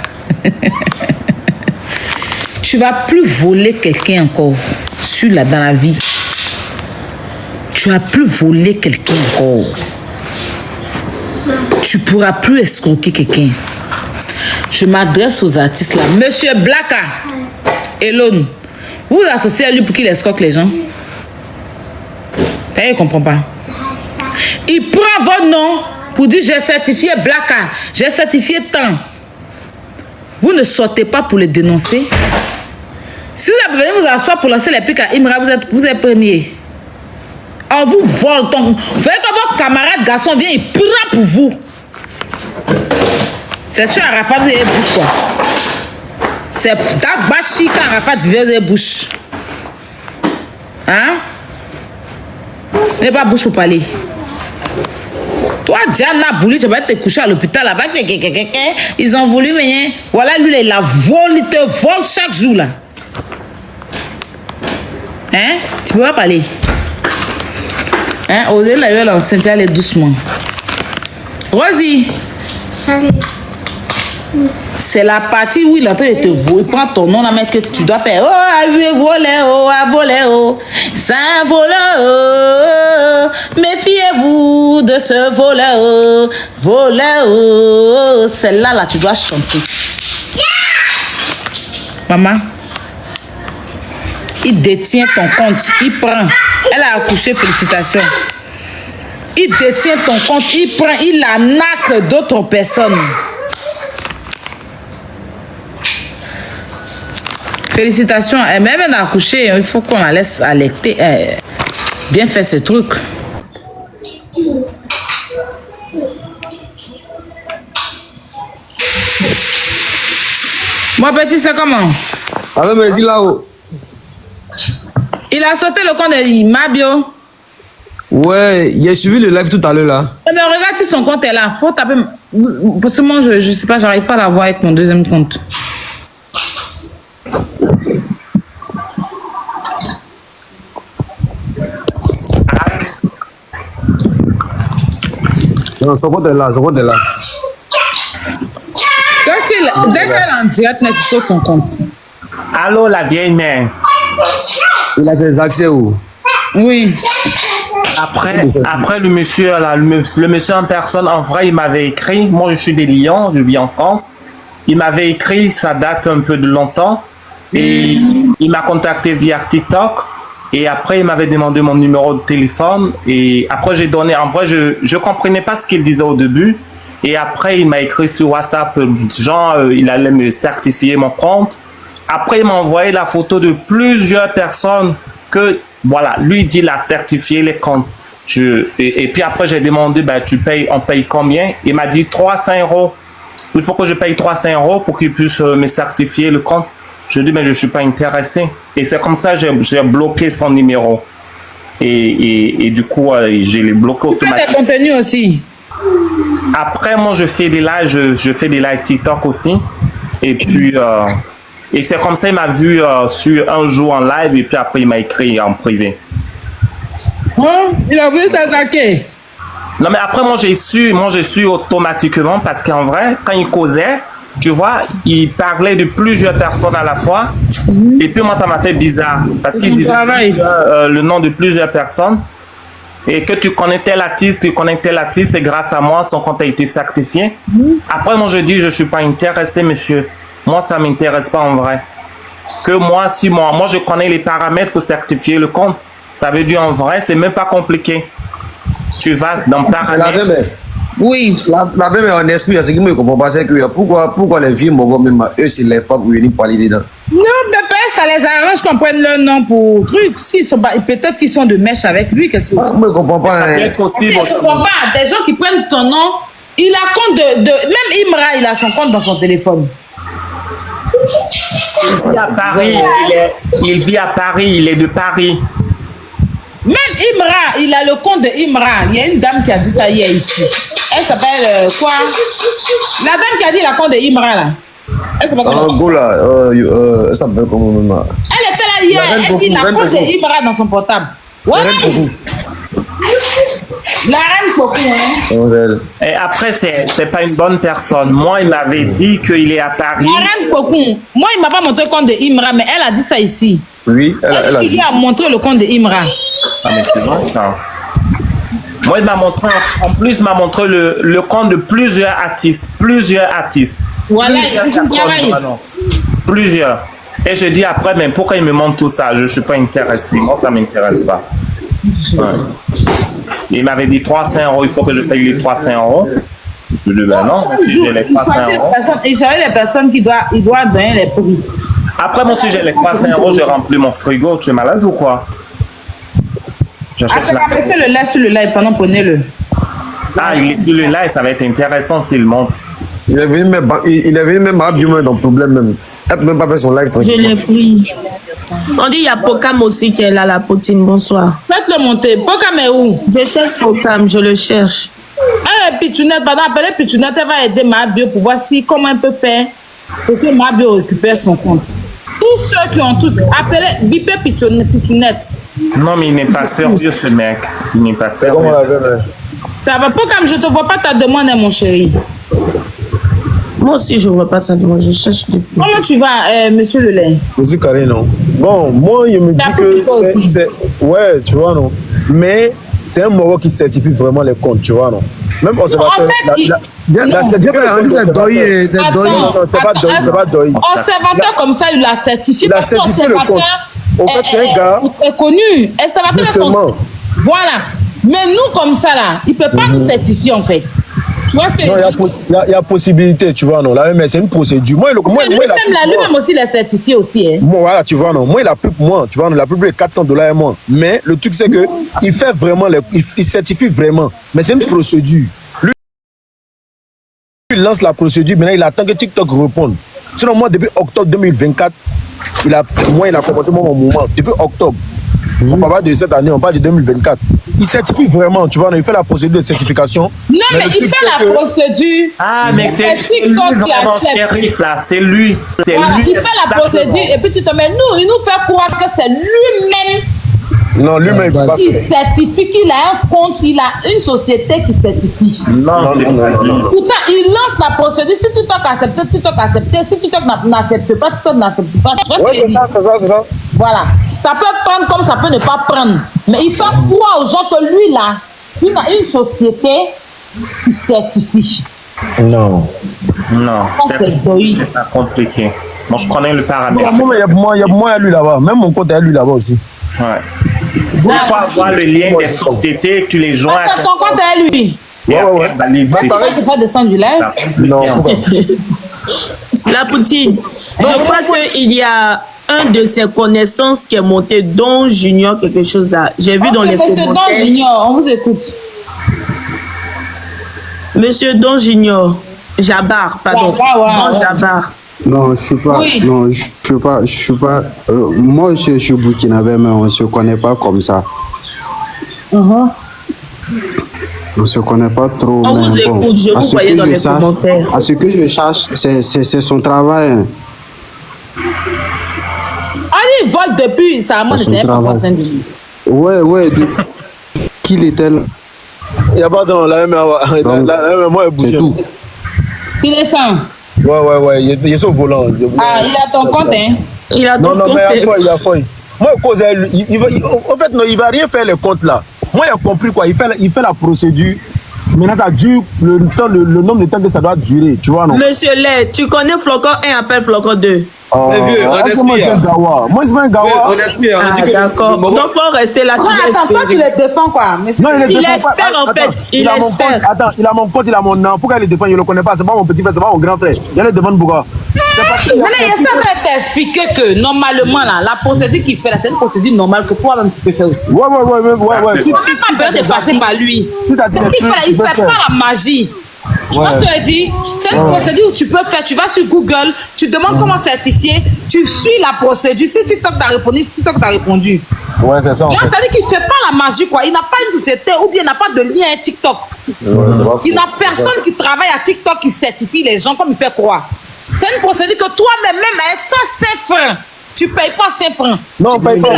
Tu vas plus voler quelqu'un encore dans la vie. Tu vas plus voler quelqu'un encore. Tu pourras plus escroquer quelqu'un. Je m'adresse aux artistes là. Monsieur Blacka, Elon, vous vous associez à lui pour qu'il escroque les gens? Il ne comprend pas. Il prend votre nom pour dire j'ai certifié Blacka, j'ai certifié tant. Vous ne sortez pas pour le dénoncer. Si vous avez venu vous asseoir pour lancer les pics à Imra, vous êtes premier. On vous vole. Vous voyez que votre camarade garçon vient, il prend pour vous. C'est sûr, Arafat, vous avez bouche quoi. C'est Dagbashi quand Arafat vous avez bouche. Hein? Vous n'avez pas bouche pour parler. Toi, Diana Bouli, tu vas te coucher à l'hôpital là-bas. Ils ont voulu, mais voilà, lui, il te vole chaque jour là. Hein? Tu peux pas parler. Hein? Au-delà, là, l'enceinte, elle est doucement. Rosie. Salut. C'est la partie où il est en train de te voler. Il prend ton nom là, mais que tu dois faire. Oh, à voler, oh, à voler, oh. C'est un voleur, oh. Méfiez-vous de ce voleur, oh. Voleur, oh. Celle-là, là, tu dois chanter. Maman, il détient ton compte. Il prend. Elle a accouché, félicitations. Il détient ton compte. Il prend. Il arnaque d'autres personnes. Félicitations. Même elle a accouché. Il faut qu'on la laisse allaiter. Bien fait ce truc. Mon petit, c'est comment? Alors, merci là-haut. Il a sauté le compte de Mabio. Ouais, il a suivi le live tout à l'heure là. Mais regarde si son compte est là. Faut taper. Parce que moi, je sais pas, j'arrive pas à la voir avec mon deuxième compte. Non, son compte est là, son compte est là. Dès qu'elle est en direct, il saute son compte. Allô, la vieille mère. Il a ses accès où? Oui. Après le monsieur, là, le monsieur en personne, en vrai, il m'avait écrit. Moi, je suis des Lyon, je vis en France. Il m'avait écrit, ça date un peu de longtemps. Et il m'a contacté via TikTok. Et après, il m'avait demandé mon numéro de téléphone. Et après, j'ai donné. En vrai, je comprenais pas ce qu'il disait au début. Et après, il m'a écrit sur WhatsApp, genre, il allait me certifier mon compte. Après, il m'a envoyé la photo de plusieurs personnes que, voilà, lui dit, il a certifié les comptes. Et puis après, j'ai demandé, ben, on paye combien? Il m'a dit 300 €. Il faut que je paye 300 € pour qu'il puisse me certifier le compte. Je dis, mais je ne suis pas intéressé. Et c'est comme ça que j'ai bloqué son numéro. Et du coup, je l'ai bloqué automatiquement. Tu fais des contenus aussi? Après, moi, je fais des lives, je fais des lives TikTok aussi. Et puis, et c'est comme ça, il m'a vu sur un jour en live. Et puis après, il m'a écrit en privé. Hein? Il a voulu t'attaquer? Non, mais après, moi, j'ai su automatiquement parce qu'en vrai, quand il causait, tu vois, il parlait de plusieurs personnes à la fois. Et puis moi, ça m'a fait bizarre parce qu'il disait le nom de plusieurs personnes. Et que tu connais tel artiste, et grâce à moi, son compte a été certifié. Après, moi, je dis, je ne suis pas intéressé, monsieur. Moi, ça ne m'intéresse pas en vrai. Que moi, si moi, je connais les paramètres pour certifier le compte. Ça veut dire en vrai, c'est même pas compliqué. Tu vas dans paramètres. Oui. La même en esprit, ce qui me comprend pas, c'est que pourquoi les filles, même eux, ne se lèvent pas pour venir parler dedans. Non, mais ça les arrange qu'on prenne leur nom pour truc. Peut-être qu'ils sont de mèche avec lui. Qu'est-ce que vous ne comprends pas. Je comprends pas. Des gens qui prennent ton nom, il a compte même Imra, il a son compte dans son téléphone. Il vit à Paris. Il vit à Paris. Il est de Paris. Même Imra, il a le compte de Imra. Il y a une dame qui a dit ça hier ici. Elle s'appelle quoi? La dame qui a dit la compte de Imra là. Elle s'appelle comment? Elle s'appelle comment? Elle était là hier. Elle dit la compte de Imra dans son portable. Voilà. La reine Coco, hein? Et après, c'est pas une bonne personne. Moi, il m'avait dit qu'il est à Paris. La reine Coco. Moi, il m'a pas montré le compte de Imra, mais elle a dit ça ici. Oui, elle a dit. Il a montré le compte de Imra. Ah, mais c'est vrai, ça. Moi, il m'a montré, en plus, il m'a montré le compte de plusieurs artistes. Voilà, c'est son travail. Plusieurs. Et je dis après, mais pourquoi il me montre tout ça? Je ne suis pas intéressé. Moi, ça ne m'intéresse pas. Ouais. Il m'avait dit 300 €, il faut que je paye les 300 €. Je dis, ben non, j'ai les 300 €. Et j'avais les personnes qui doivent donner les prix. Après, moi, si j'ai les 300 €, je remplis mon frigo. Tu es malade ou quoi? Après, laissez le lait sur le live, pendant prenez-le. Ah, il est sur le live, ça va être intéressant s'il monte. Il est venu même à du dans problème même. Elle peut même pas faire son live tranquille. Je l'ai pris. On dit il y a Pokam aussi qui est là, la poutine. Bonsoir. Faites-le monter. Pokam est où? Je cherche Pokam, je le cherche. Pichounette, pardon, appelez Pichounette, elle va aider Mabio pour voir comment elle peut faire pour que Mabio récupère son compte. Tous ceux qui ont tout, appelez, bipez Pichounette. Non, mais il n'est pas sérieux, ce mec. Il n'est pas sérieux. Ça va pas comme je te vois pas ta demande, mon chéri. Moi aussi, je vois pas ça demande, je cherche depuis. Comment tu vas, monsieur Lelay? Monsieur Carré, non. Bon, moi, il me dit que c'est... Ouais, tu vois, non. Mais c'est un Maroc qui certifie vraiment les comptes, tu vois, non. Même observateur... La certification, c'est Doyi. C'est Doyi. Non, c'est pas Doyi. Observateur comme ça, il l'a certifié. Il a certifié le compte. En fait, c'est un gars... est connu. Justement. Voilà. Mais nous, comme ça, là, il ne peut pas nous certifier, en fait. Tu vois ce que je veux dire? Il y a possibilité, tu vois, non. Là, mais c'est une procédure. Lui-même aussi, il est certifié aussi. Hein. Moi, voilà, tu vois, non. Moi, il a plus que moi. Tu vois, il a plus de $400 et moins. Mais le truc, c'est que il fait vraiment, il certifie vraiment. Mais c'est une procédure. Lui, il lance la procédure. Maintenant, il attend que TikTok réponde. Sinon, moi, depuis octobre 2024, il a commencé mon mouvement. Depuis octobre. On parle pas de cette année, on parle de 2024. Il certifie vraiment, tu vois, il fait la procédure de certification. Non, mais il fait la procédure. Ah, mais c'est lui vraiment shérif, là. C'est lui. Voilà, il fait la procédure et puis tu te mets, nous, il nous fait croire que c'est lui-même. Non, lui-même, il certifie qu'il a un compte, il a une société qui certifie. Non. Pourtant, il lance la procédure. Si TikTok accepte, TikTok accepte. Si TikTok n'accepte pas, TikTok n'accepte pas. Oui, c'est ça. Voilà. Ça peut prendre comme ça peut ne pas prendre. Mais il fait croire aux gens que lui, là, il a une société qui certifie. Non. C'est pas compliqué. Moi, je connais le paramètre. Il y a moi à lui là-bas. Même mon compte est à lui là-bas aussi. Ouais. Il faut avoir le lien des sociétés, tu les joins. Ton compte est à lui. Ouais. Tu peux pas descendre du live? Non. La Poutine, je crois qu'il y a un de ses connaissances qui est monté, Don Junior, quelque chose là. J'ai vu dans les commentaires. Monsieur Don Junior, on vous écoute. Monsieur Don Junior, Jabar, pardon. Don Jabar. Non, je suis pas. Oui. Non, je suis pas. Moi, je suis burkinabé, mais on se connaît pas comme ça. On se connaît pas trop. On vous écoute, je vous voyais dans les commentaires. À ce que je cherche, c'est son travail. Hein. Il vole depuis, ça ne n'était pas passé de lui. Ouais, qu'il était là. Il n'y a pas dans la MMA, moi, il bouge. C'est tout. Il est sans. Ouais, il est sur le volant. Ah, il a ton compte, hein? Il a ton compte. Non, mais il a failli. Moi, cause en fait, non, il va rien faire les comptes là. Moi, il a compris quoi. Il fait la procédure. Maintenant, ça dure le nombre de temps que ça doit durer, tu vois, non? Monsieur Lay, tu connais Flocon 1, appelle Flocon 2. Mais vieux, on espère. Moi, c'est pas un gawa. On espère. D'accord. Donc, faut rester là. Attends, toi, tu les défends, quoi. Non, il espère, en fait. Il espère. Attends, il a mon compte, il a mon nom. Pourquoi il le défend? Je ne le connais pas. C'est pas mon petit frère, c'est pas mon grand frère. Il le défend pourquoi? Mais il essaie de t'expliquer que, normalement, là, la procédure qu'il fait là, c'est une procédure normale que toi-même, tu peux faire aussi. Ouais. Tu n'as même pas besoin de passer par lui. Il ne fait pas la magie. Tu vois ce que je dis? C'est une procédure où tu peux faire. Tu vas sur Google, tu demandes comment certifier, tu suis la procédure. Si TikTok t'a répondu, TikTok t'a répondu. Ouais, c'est ça. C'est-à-dire qu'il ne fait pas la magie, quoi. Il n'a pas une société ou bien il n'a pas de lien avec TikTok. Il n'a personne qui travaille à TikTok qui certifie les gens comme il fait croire. C'est une procédure que toi-même, même avec 105 francs, tu ne payes pas 5 francs. Non, paye pas.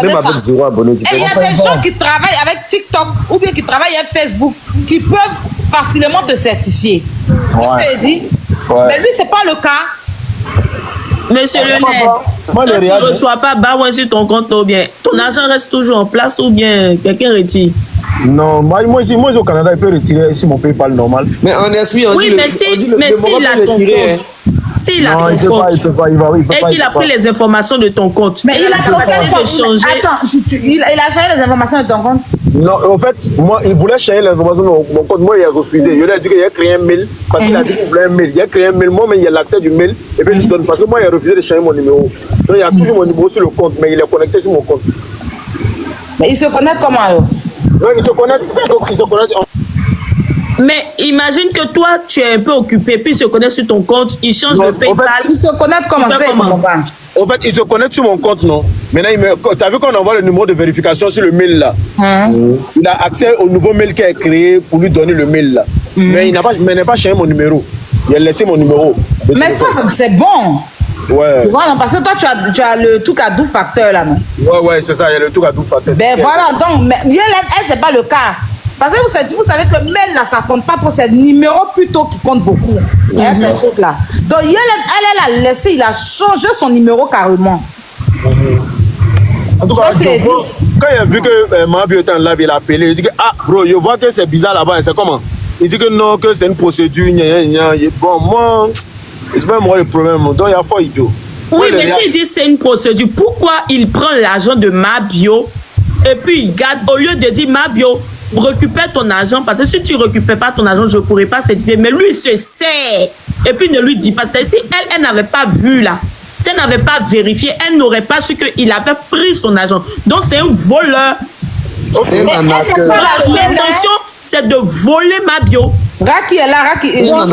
Même avec 0 abonné. Et il y a des gens qui travaillent avec TikTok ou bien qui travaillent avec Facebook qui peuvent facilement te certifier. C'est ce que je dis. Mais lui, ce n'est pas le cas. Monsieur le maire, tu ne reçois pas barouin sur ton compte ou bien ton argent reste toujours en place ou bien quelqu'un retire? Non, moi au Canada, il peut retirer si mon PayPal normal. Mais en esprit, on dit mais s'il a ton compte. S'il a ton compte et qu'il a pris les informations de ton compte, mais il a de changer. Attends, il a changé les informations de ton compte? Non, en fait, moi, il voulait changer les informations de mon compte. Moi, il a refusé. Il a dit qu'il a créé un mail parce qu'il a dit qu'il voulait un mail. Il a créé un mail. Moi, mais il a l'accès du mail et puis il lui donne. Parce que moi, il a refusé de changer mon numéro. Donc, il y a toujours mon numéro sur le compte, mais il est connecté sur mon compte. Mais il se connecte comment alors? Non, il se connecte. Mais imagine que toi, tu es un peu occupé, puis il se connecte sur ton compte, il change de PayPal. Il se connecte comment? En fait, il se connecte sur mon compte, non? Maintenant, tu as vu qu'on envoie le numéro de vérification sur le mail là. Il a accès au nouveau mail qui est créé pour lui donner le mail là. Mais il n'a pas changé mon numéro. Il a laissé mon numéro. Mais ça, c'est bon. Ouais. Tu vois, non, parce que toi, tu as le truc à double facteur là, non? Ouais, c'est ça, il y a le truc à double facteur. Ben voilà, donc, mais elle, c'est pas le cas. Parce que vous savez que mail là, ça compte pas trop, c'est le numéro plutôt qui compte beaucoup. Ce truc là. Donc, elle a laissé, il a changé son numéro carrément. En tout cas, quand il a vu que Mabio était en live, il a appelé, il dit que ah bro, je vois que c'est bizarre là-bas, c'est comment? Il dit que non, que c'est une procédure, bon, moi, c'est pas moi le problème, donc il y a fort idiot. Oui, mais s'il dit c'est une procédure, pourquoi il prend l'argent de Mabio et puis il garde, au lieu de dire Mabio, récupère ton argent, parce que si tu récupères pas ton argent, je ne pourrais pas certifier, mais lui il se sert et puis ne lui dit pas, c'est-à-dire si elle n'avait pas vu là, si elle n'avait pas vérifié, elle n'aurait pas su qu'il avait pris son argent. Donc c'est un voleur. C'est un arnaqueur. L'intention, c'est de voler Mabio. Raki est là, Raki est là.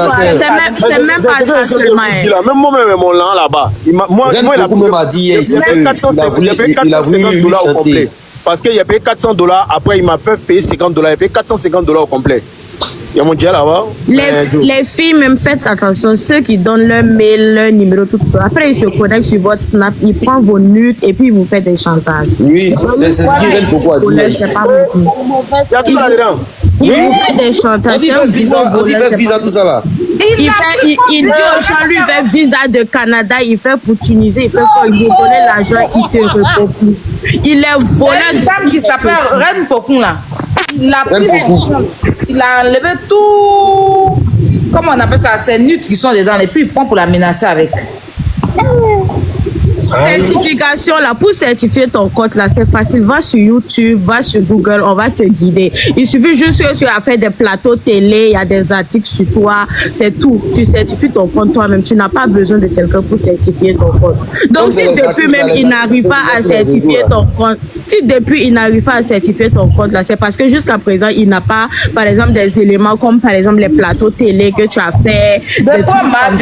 C'est même pas ça seulement. Même moi-même, mon lent là-bas. Moi, il m'a dit il a payé 450 $ au complet. Parce qu'il a payé 400 $, après il m'a fait payer 50 $. Il a payé 450 $ au complet. Il y a mon dieu là-bas. Les filles, même faites attention, ceux qui donnent leur mail, leur numéro, tout. Après, ils se connectent sur votre Snap, ils prennent vos nudes et puis ils vous font des chantages. Oui, c'est ce qui vient beaucoup à dire. C'est pas beaucoup. C'est à tout ça dedans. Ils vous font des chantages. On dit fait visa, tout ça là. Il dit aux gens, lui, il fait visa de Canada, il fait pour Tunisie, il fait quoi? Il vous donne l'argent, il te repopule. Il est voleur. Il y a une dame qui s'appelle Reine Pokun là. Il a pris les comptes. Il a enlevé tout. Comment on appelle ça? Ces nudes qui sont dedans et puis il prend pour la menacer avec. Certification là, pour certifier ton compte là, c'est facile. Va sur YouTube, va sur Google, on va te guider. Il suffit juste que tu as fait des plateaux télé, il y a des articles sur toi, c'est tout. Tu certifies ton compte toi-même. Tu n'as pas besoin de quelqu'un pour certifier ton compte. Donc si depuis même il n'arrive pas à certifier ton compte, si depuis il n'arrive pas à certifier ton compte là, c'est parce que jusqu'à présent il n'a pas, par exemple, des éléments comme par exemple les plateaux télé que tu as fait.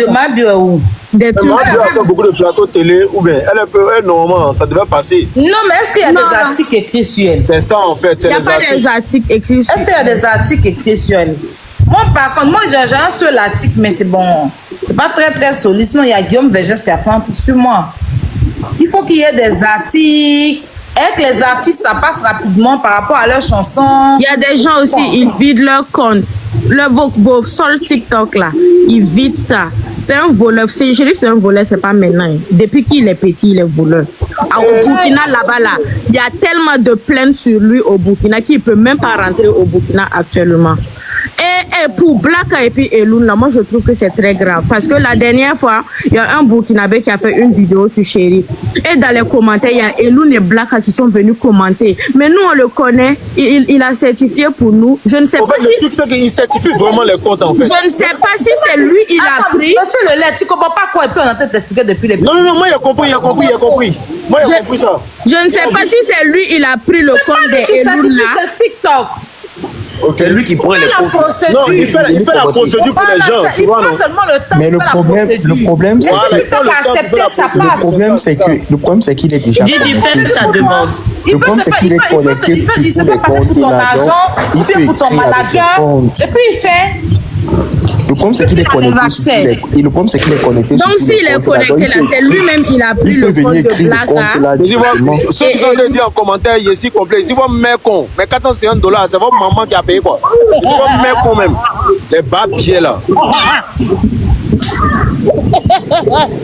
Mabio où? Elle a fait beaucoup de plateaux télé ou bien elle normalement ça devait passer. Non, mais est-ce qu'il y a des articles écrits sur elle? C'est ça en fait. Il n'y a pas des articles écrits sur elle. Est-ce qu'il y a des articles écrits sur elle? Moi par contre, moi j'ai un seul article, mais c'est bon. C'est pas très solide. Sinon il y a Guillaume Vergès qui a fait un truc sur moi. Il faut qu'il y ait des articles. Et que les artistes, ça passe rapidement par rapport à leurs chansons. Il y a des gens aussi, ils vident leur compte. Vos seuls TikTok là, ils vident ça. C'est un voleur. Je dis que c'est un voleur, c'est pas maintenant. Depuis qu'il est petit, il est voleur. Au Burkina, là-bas, là, il y a tellement de plaintes sur lui au Burkina qu'il ne peut même pas rentrer au Burkina actuellement. Et pour Black et puis Eloun, là, moi je trouve que c'est très grave. Parce que la dernière fois, il y a un Burkinabé qui a fait une vidéo sur Chérif. Et dans les commentaires, il y a Eloun et Black qui sont venus commenter. Mais nous, on le connaît. Il a certifié pour nous. Je ne sais pas si... Il certifie vraiment les comptes en fait. Je ne sais pas si c'est lui, il a pris... Monsieur le lait, tu ne comprends pas quoi? Et puis on a peut-être expliqué depuis les... Non, moi il a compris. Moi il a compris ça. Je ne sais pas si c'est lui, il a pris le compte de Eloun là. C'est TikTok. C'est lui qui prend les comptes. Non, il fait la procédure pour les gens, tu vois, non? Mais le problème, c'est le problème, c'est qu'il est déjà connecté. Le problème, c'est qu'il est connecté sur tous les comptes là. Il fait pour ton manager, et puis il fait... Le problème, c'est qu'il est connecté sur tous les comptes. Le problème, c'est qu'il est connecté sur tous les comptes. Donc, s'il est connecté là, c'est lui-même, il a pris le compte de Black. Ceux qui ont dit en commentaire, ici complet, si vous mettez con, mais 450 $, c'est votre maman qui a payé quoi. Si vous mettez con même, les bas pieds là.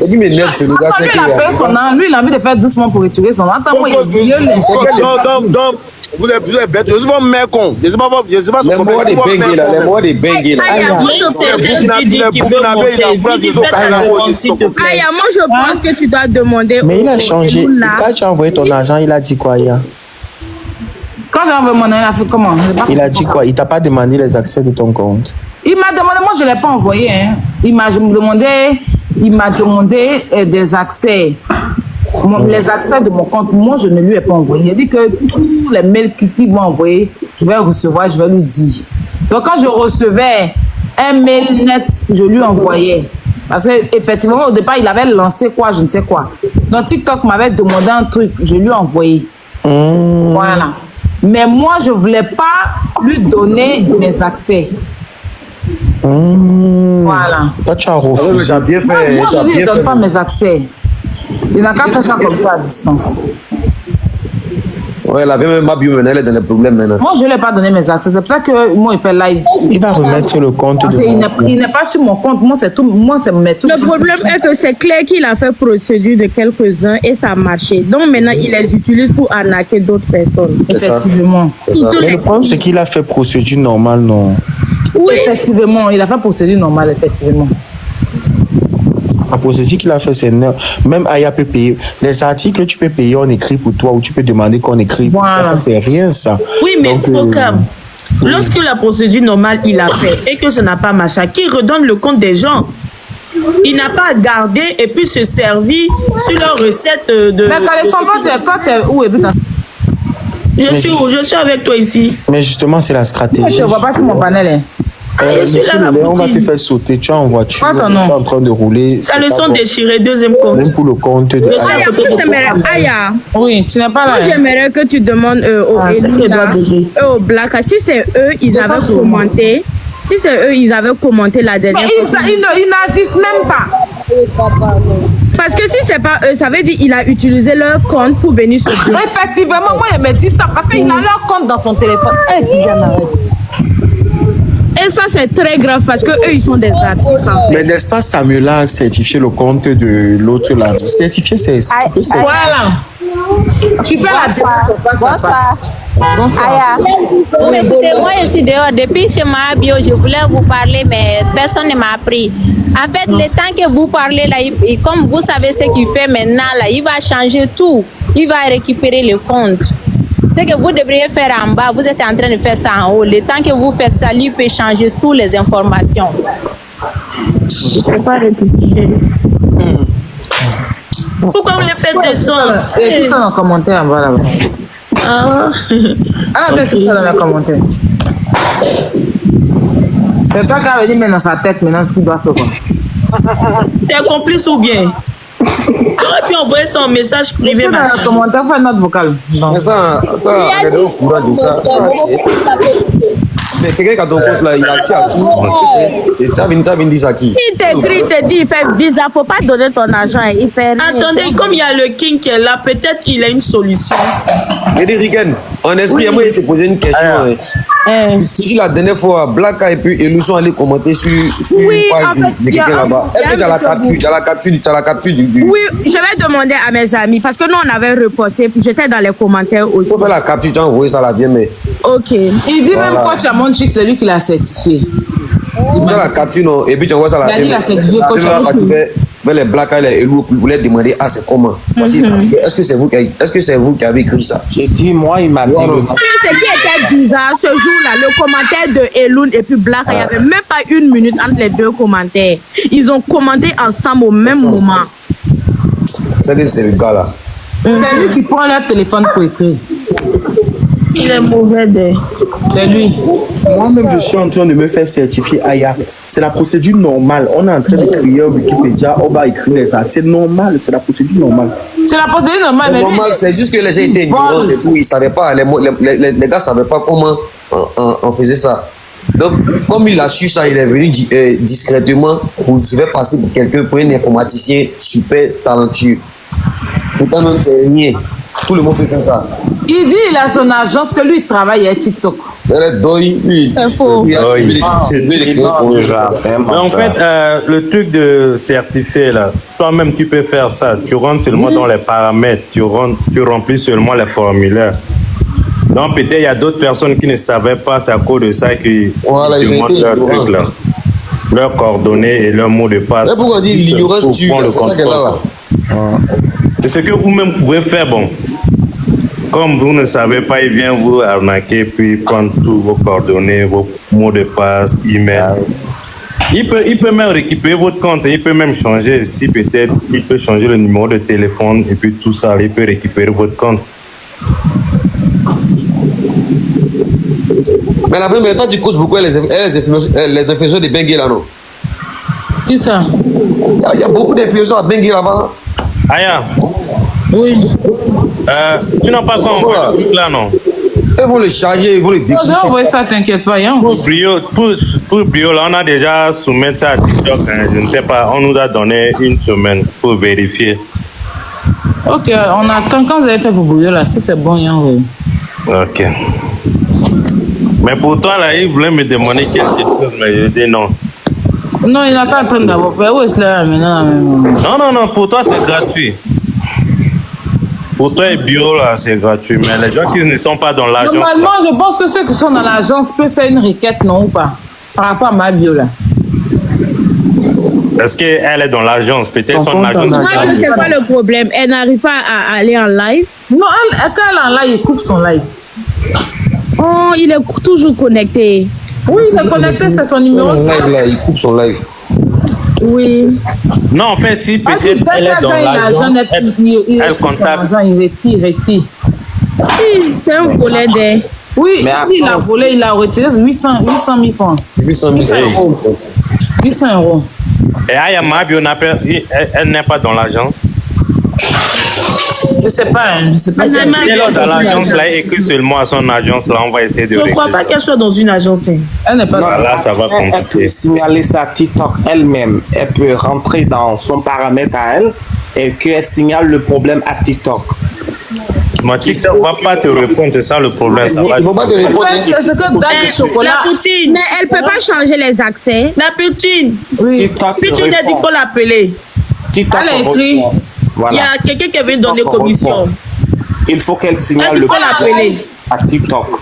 Il m'énerve ce gars, c'est qu'il a. Lui, il a envie de faire doucement pour retirer son nom. Attends, moi, il viole les choses. Donc, vous êtes bête, je sais pas mec con. Je sais pas les mots des bengués là, les mots des bengués là. Moi, je pense que tu dois demander. Mais il a changé. Quand tu as envoyé ton argent, il a dit quoi, Aya? Quand j'ai envoyé mon argent, il a fait comment? Il a dit quoi? Il t'a pas demandé les accès de ton compte? Il m'a demandé, moi je ne l'ai pas envoyé. Hein. Il m'a demandé des accès. Les accès de mon compte, moi je ne lui ai pas envoyé. Il a dit que tous les mails qu'il m'a envoyés, je vais recevoir, je vais lui dire. Donc quand je recevais un mail net, je lui envoyais. Parce qu'effectivement, au départ, il avait lancé quoi, je ne sais quoi. Donc, TikTok m'avait demandé un truc, je lui ai envoyé. Voilà. Mais moi, je ne voulais pas lui donner mes accès. Voilà. Toi, tu as refusé. Moi, je ne lui donne pas mes accès. Il n'a qu'à faire ça comme ça à distance. Ouais, elle avait même ma bio, elle est dans les problèmes maintenant. Moi, je ne lui ai pas donné mes accès. C'est pour ça que moi, il fait live. Il va remettre le compte de il n'est pas sur mon compte. Moi, c'est tout. Moi, c'est tout. Le problème est que c'est clair qu'il a fait procédure de quelques-uns et ça a marché. Donc maintenant, il les utilise pour arnaquer d'autres personnes. Effectivement. Mais le problème, c'est qu'il a fait procédure normale, non? Oui. Effectivement, il a fait procédure normale, effectivement. La procédure qu'il a fait, c'est même Aya peut payer. Les articles, tu peux payer, on écrit pour toi, ou tu peux demander qu'on écrit. Voilà. Ça, c'est rien, ça. Oui, mais lorsque la procédure normale, il a fait et que ça n'a pas marché, qui redonne le compte des gens? Il n'a pas à garder et puis se servir sur leur recette de... Mais quand les sont pas, tu es où et putain? Je suis avec toi ici. Mais justement, c'est la stratégie. Je ne vois pas sur mon panel. Hein. Monsieur on va te faire sauter. Tu es en voiture, tu es en train de rouler. Ça le sont déchirés, deuxième compte. Même pour le compte de Aya. Oui, tu n'es pas là. Moi, j'aimerais que tu demandes aux Black. Si c'est eux, ils avaient commenté. Si c'est eux, ils avaient commenté la dernière fois. Mais ils n'agissent même pas. Parce que si c'est pas eux, ça veut dire qu'il a utilisé leur compte pour venir se dire. Effectivement, moi, il me dit ça parce qu'il a leur compte dans son téléphone. Et ça, c'est très grave parce qu'eux, ils sont des artistes. Mais n'est-ce pas Samuel a certifié le compte de l'autre là? Certifié, c'est... Voilà. Tu fais la démarche. Bonsoir. Écoutez, moi je suis dehors. Depuis chez ma bio, je voulais vous parler, mais personne ne m'a pris. En fait, le temps que vous parlez là, comme vous savez ce qu'il fait maintenant là, il va changer tout. Il va récupérer le compte. Ce que vous devriez faire en bas, vous êtes en train de faire ça en haut. Le temps que vous faites ça, lui peut changer toutes les informations. Je ne peux pas récupérer. Pourquoi vous les faites descendre? Il y a tout ça dans le commentaire en bas là-bas. Tout ça dans le commentaire. C'est toi qui avais dit, mais dans sa tête maintenant ce qu'il doit faire quoi. T'es complice ou bien? J'aurais pu envoyer son message privé. Dans le commentaire, fais notre vocal. Mais ça, on est au courant de ça. Mais quelqu'un qui a ton compte là, il a accès à tout. Ça vient dire ça qui? Il te dit, il fait visa, faut pas donner ton argent. Il fait rien. Attendez, comme il y a le King qui est là, peut-être il a une solution. Mais Riken, en esprit, moi, je te posé une question. Tu dis la dernière fois, Black et puis Elou sont allés commenter sur une page de quelqu'un là-bas. Est-ce que tu as la capture du... Oui, je vais demander à mes amis parce que nous, on avait reposté. J'étais dans les commentaires aussi. Il faut faire la capture, tu as envoyé ça la vieille, mais... Ok. Il dit même coach à mon chic, c'est lui qui l'a certifié. Il fait la capture, non, et puis tu envoies ça la vieille. Il a certifié coach à mon chic. vers les Black et les Elou, vous voulez demander, ah, c'est comment? Est-ce que c'est vous qui avez écrit ça? J'ai dit, moi, il m'a dit. Ce qui était bizarre, ce jour-là, le commentaire de Eloun et puis Black, il n'y avait même pas une minute entre les deux commentaires. Ils ont commenté ensemble au même moment. C'est le gars là. C'est lui qui prend leur téléphone pour écrire. Il est mauvais. C'est lui. Moi-même, je suis en train de me faire certifier Aya. C'est la procédure normale. On est en train de créer un Wikipédia, on va écrire les articles. C'est normal, c'est la procédure normale. C'est la procédure normale. C'est normal, c'est juste que les gens étaient ignorants, c'est tout. Ils ne savaient pas, les gars ne savaient pas comment on faisait ça. Donc, comme il a su ça, il est venu discrètement pour se faire passer pour quelqu'un, pour un informaticien super talentueux. Pourtant, même, c'est rien. Tout le monde fait comme ça. Il dit il a son agence que lui il travaille à TikTok. C'est faux. Mais en fait, le truc de certifié là, toi-même tu peux faire ça. Tu rentres seulement dans les paramètres, tu remplis seulement les formulaires. Donc peut-être il y a d'autres personnes qui ne savaient pas, c'est à cause de ça qu'ils demandent leur truc là, leurs coordonnées et leur mot de passe. Mais pourquoi dire l'ignorance tue, c'est ça qu'elle a là. C'est ce que vous-même pouvez faire, bon. Comme vous ne savez pas, il vient vous arnaquer, puis prendre tous vos coordonnées, vos mots de passe, email. Il peut même récupérer votre compte, il peut même changer, si peut-être, il peut changer le numéro de téléphone, et puis tout ça, il peut récupérer votre compte. Mais la vraie, mais toi, tu causes beaucoup les influenceurs de Bengue là, non? Qui ça? Il y a beaucoup d'influenceurs à Bengui là-bas. Aya. Oui. Tu n'as pas son là, non? Ils vont le charger, ils vont le découcher. Non, j'ai envoyé ça, t'inquiète pas. Pour Brio, là, on a déjà soumis ça à TikTok. Hein, je ne sais pas, on nous a donné une semaine pour vérifier. Ok, on attend. Quand vous avez fait pour Brio, là, si c'est bon, il y a un... Ok. Mais pour toi, là, il voulait me demander quelque chose, mais je dis non. Non, il n'a pas le temps d'abord. Où est-ce là maintenant? Non, pour toi, c'est gratuit. Pour toi et Bio, là, c'est gratuit. Mais les gens qui ne sont pas dans l'agence. Normalement, je pense que ceux qui sont dans l'agence peuvent faire une requête, non ou pas? Par rapport à ma Bio, là. Est-ce qu'elle est dans l'agence? Peut-être son agence. Moi, je sais pas le problème. Elle n'arrive pas à aller en live. Non, quand elle est en live, il coupe son live. Oh, il est toujours connecté. Oui, il est connecté, c'est son numéro. Live, là, il coupe son live. Oui. Non, en fait, si peut-être elle est dans l'agence, elle contacte. Il retire. C'est un volet d'air. Oui, mais il a volé, il a retiré 800 000 francs. 800 000 euros. 800 euros. Et Aya Mabio, elle n'est pas dans l'agence. Je sais pas. Si elle est dans l'agence, là, elle écrit seulement à son agence, là, on va essayer de Je ne crois pas qu'elle soit dans une agence. Elle n'est pas dans l'agence. Là, ça va Elle compliquer. peut signaler ça à TikTok elle-même. Elle peut rentrer dans son paramètre à elle et qu'elle signale le problème à TikTok. Mon TikTok ne va pas te répondre, c'est ça le problème. Ça va... Il ne faut pas te répondre. C'est que Daddy Chocolat. La poutine. Mais elle ne peut pas changer les accès. La poutine. Oui. Poutine, il faut l'appeler. TikTok Elle a écrit. Voilà. Il y a quelqu'un qui vient donner commission. Il faut qu'elle signale le problème à TikTok.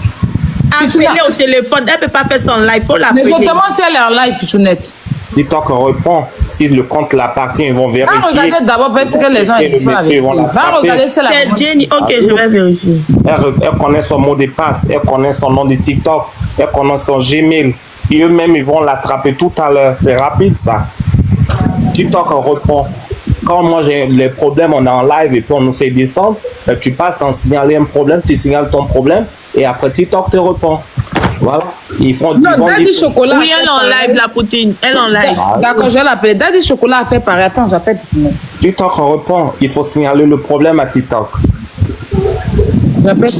Appeler au téléphone. Elle ne peut pas faire son live. Il faut Mais l'appeler. je demande si elle est en live, Pichounette. TikTok répond. Si le compte l'appartient, ils vont vérifier. Va regarder d'abord parce que les gens disent pas la vérité. Va regarder si elle a Jenny, ok, je vais vérifier. Elle connaît son mot de passe, elle connaît son nom de TikTok, elle connaît son Gmail. Et eux-mêmes, ils vont l'attraper tout à l'heure. C'est rapide, ça. TikTok répond. Quand moi j'ai les problèmes, on est en live et puis on nous fait descendre, tu passes à signaler un problème, tu signales ton problème et après TikTok te répond. Voilà. Ils font Non, Daddy Chocolat. Oui, elle est en live, la poutine. Elle est en live. D'accord, je vais l'appeler. Daddy Chocolat a fait pareil. Attends, j'appelle. TikTok répond. Il faut signaler le problème à TikTok. J'appelle.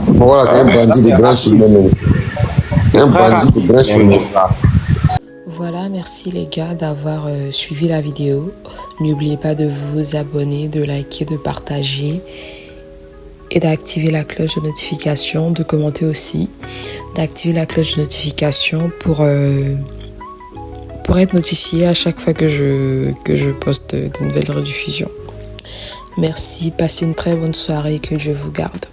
Voilà, c'est un bandit de grand chemin. C'est un bandit de grand chemin. Voilà, merci les gars d'avoir suivi la vidéo. N'oubliez pas de vous abonner, de liker, de partager et d'activer la cloche de notification, de commenter aussi, d'activer la cloche de notification pour être notifié à chaque fois que je poste de nouvelles rediffusions. Merci, passez une très bonne soirée et que Dieu vous garde.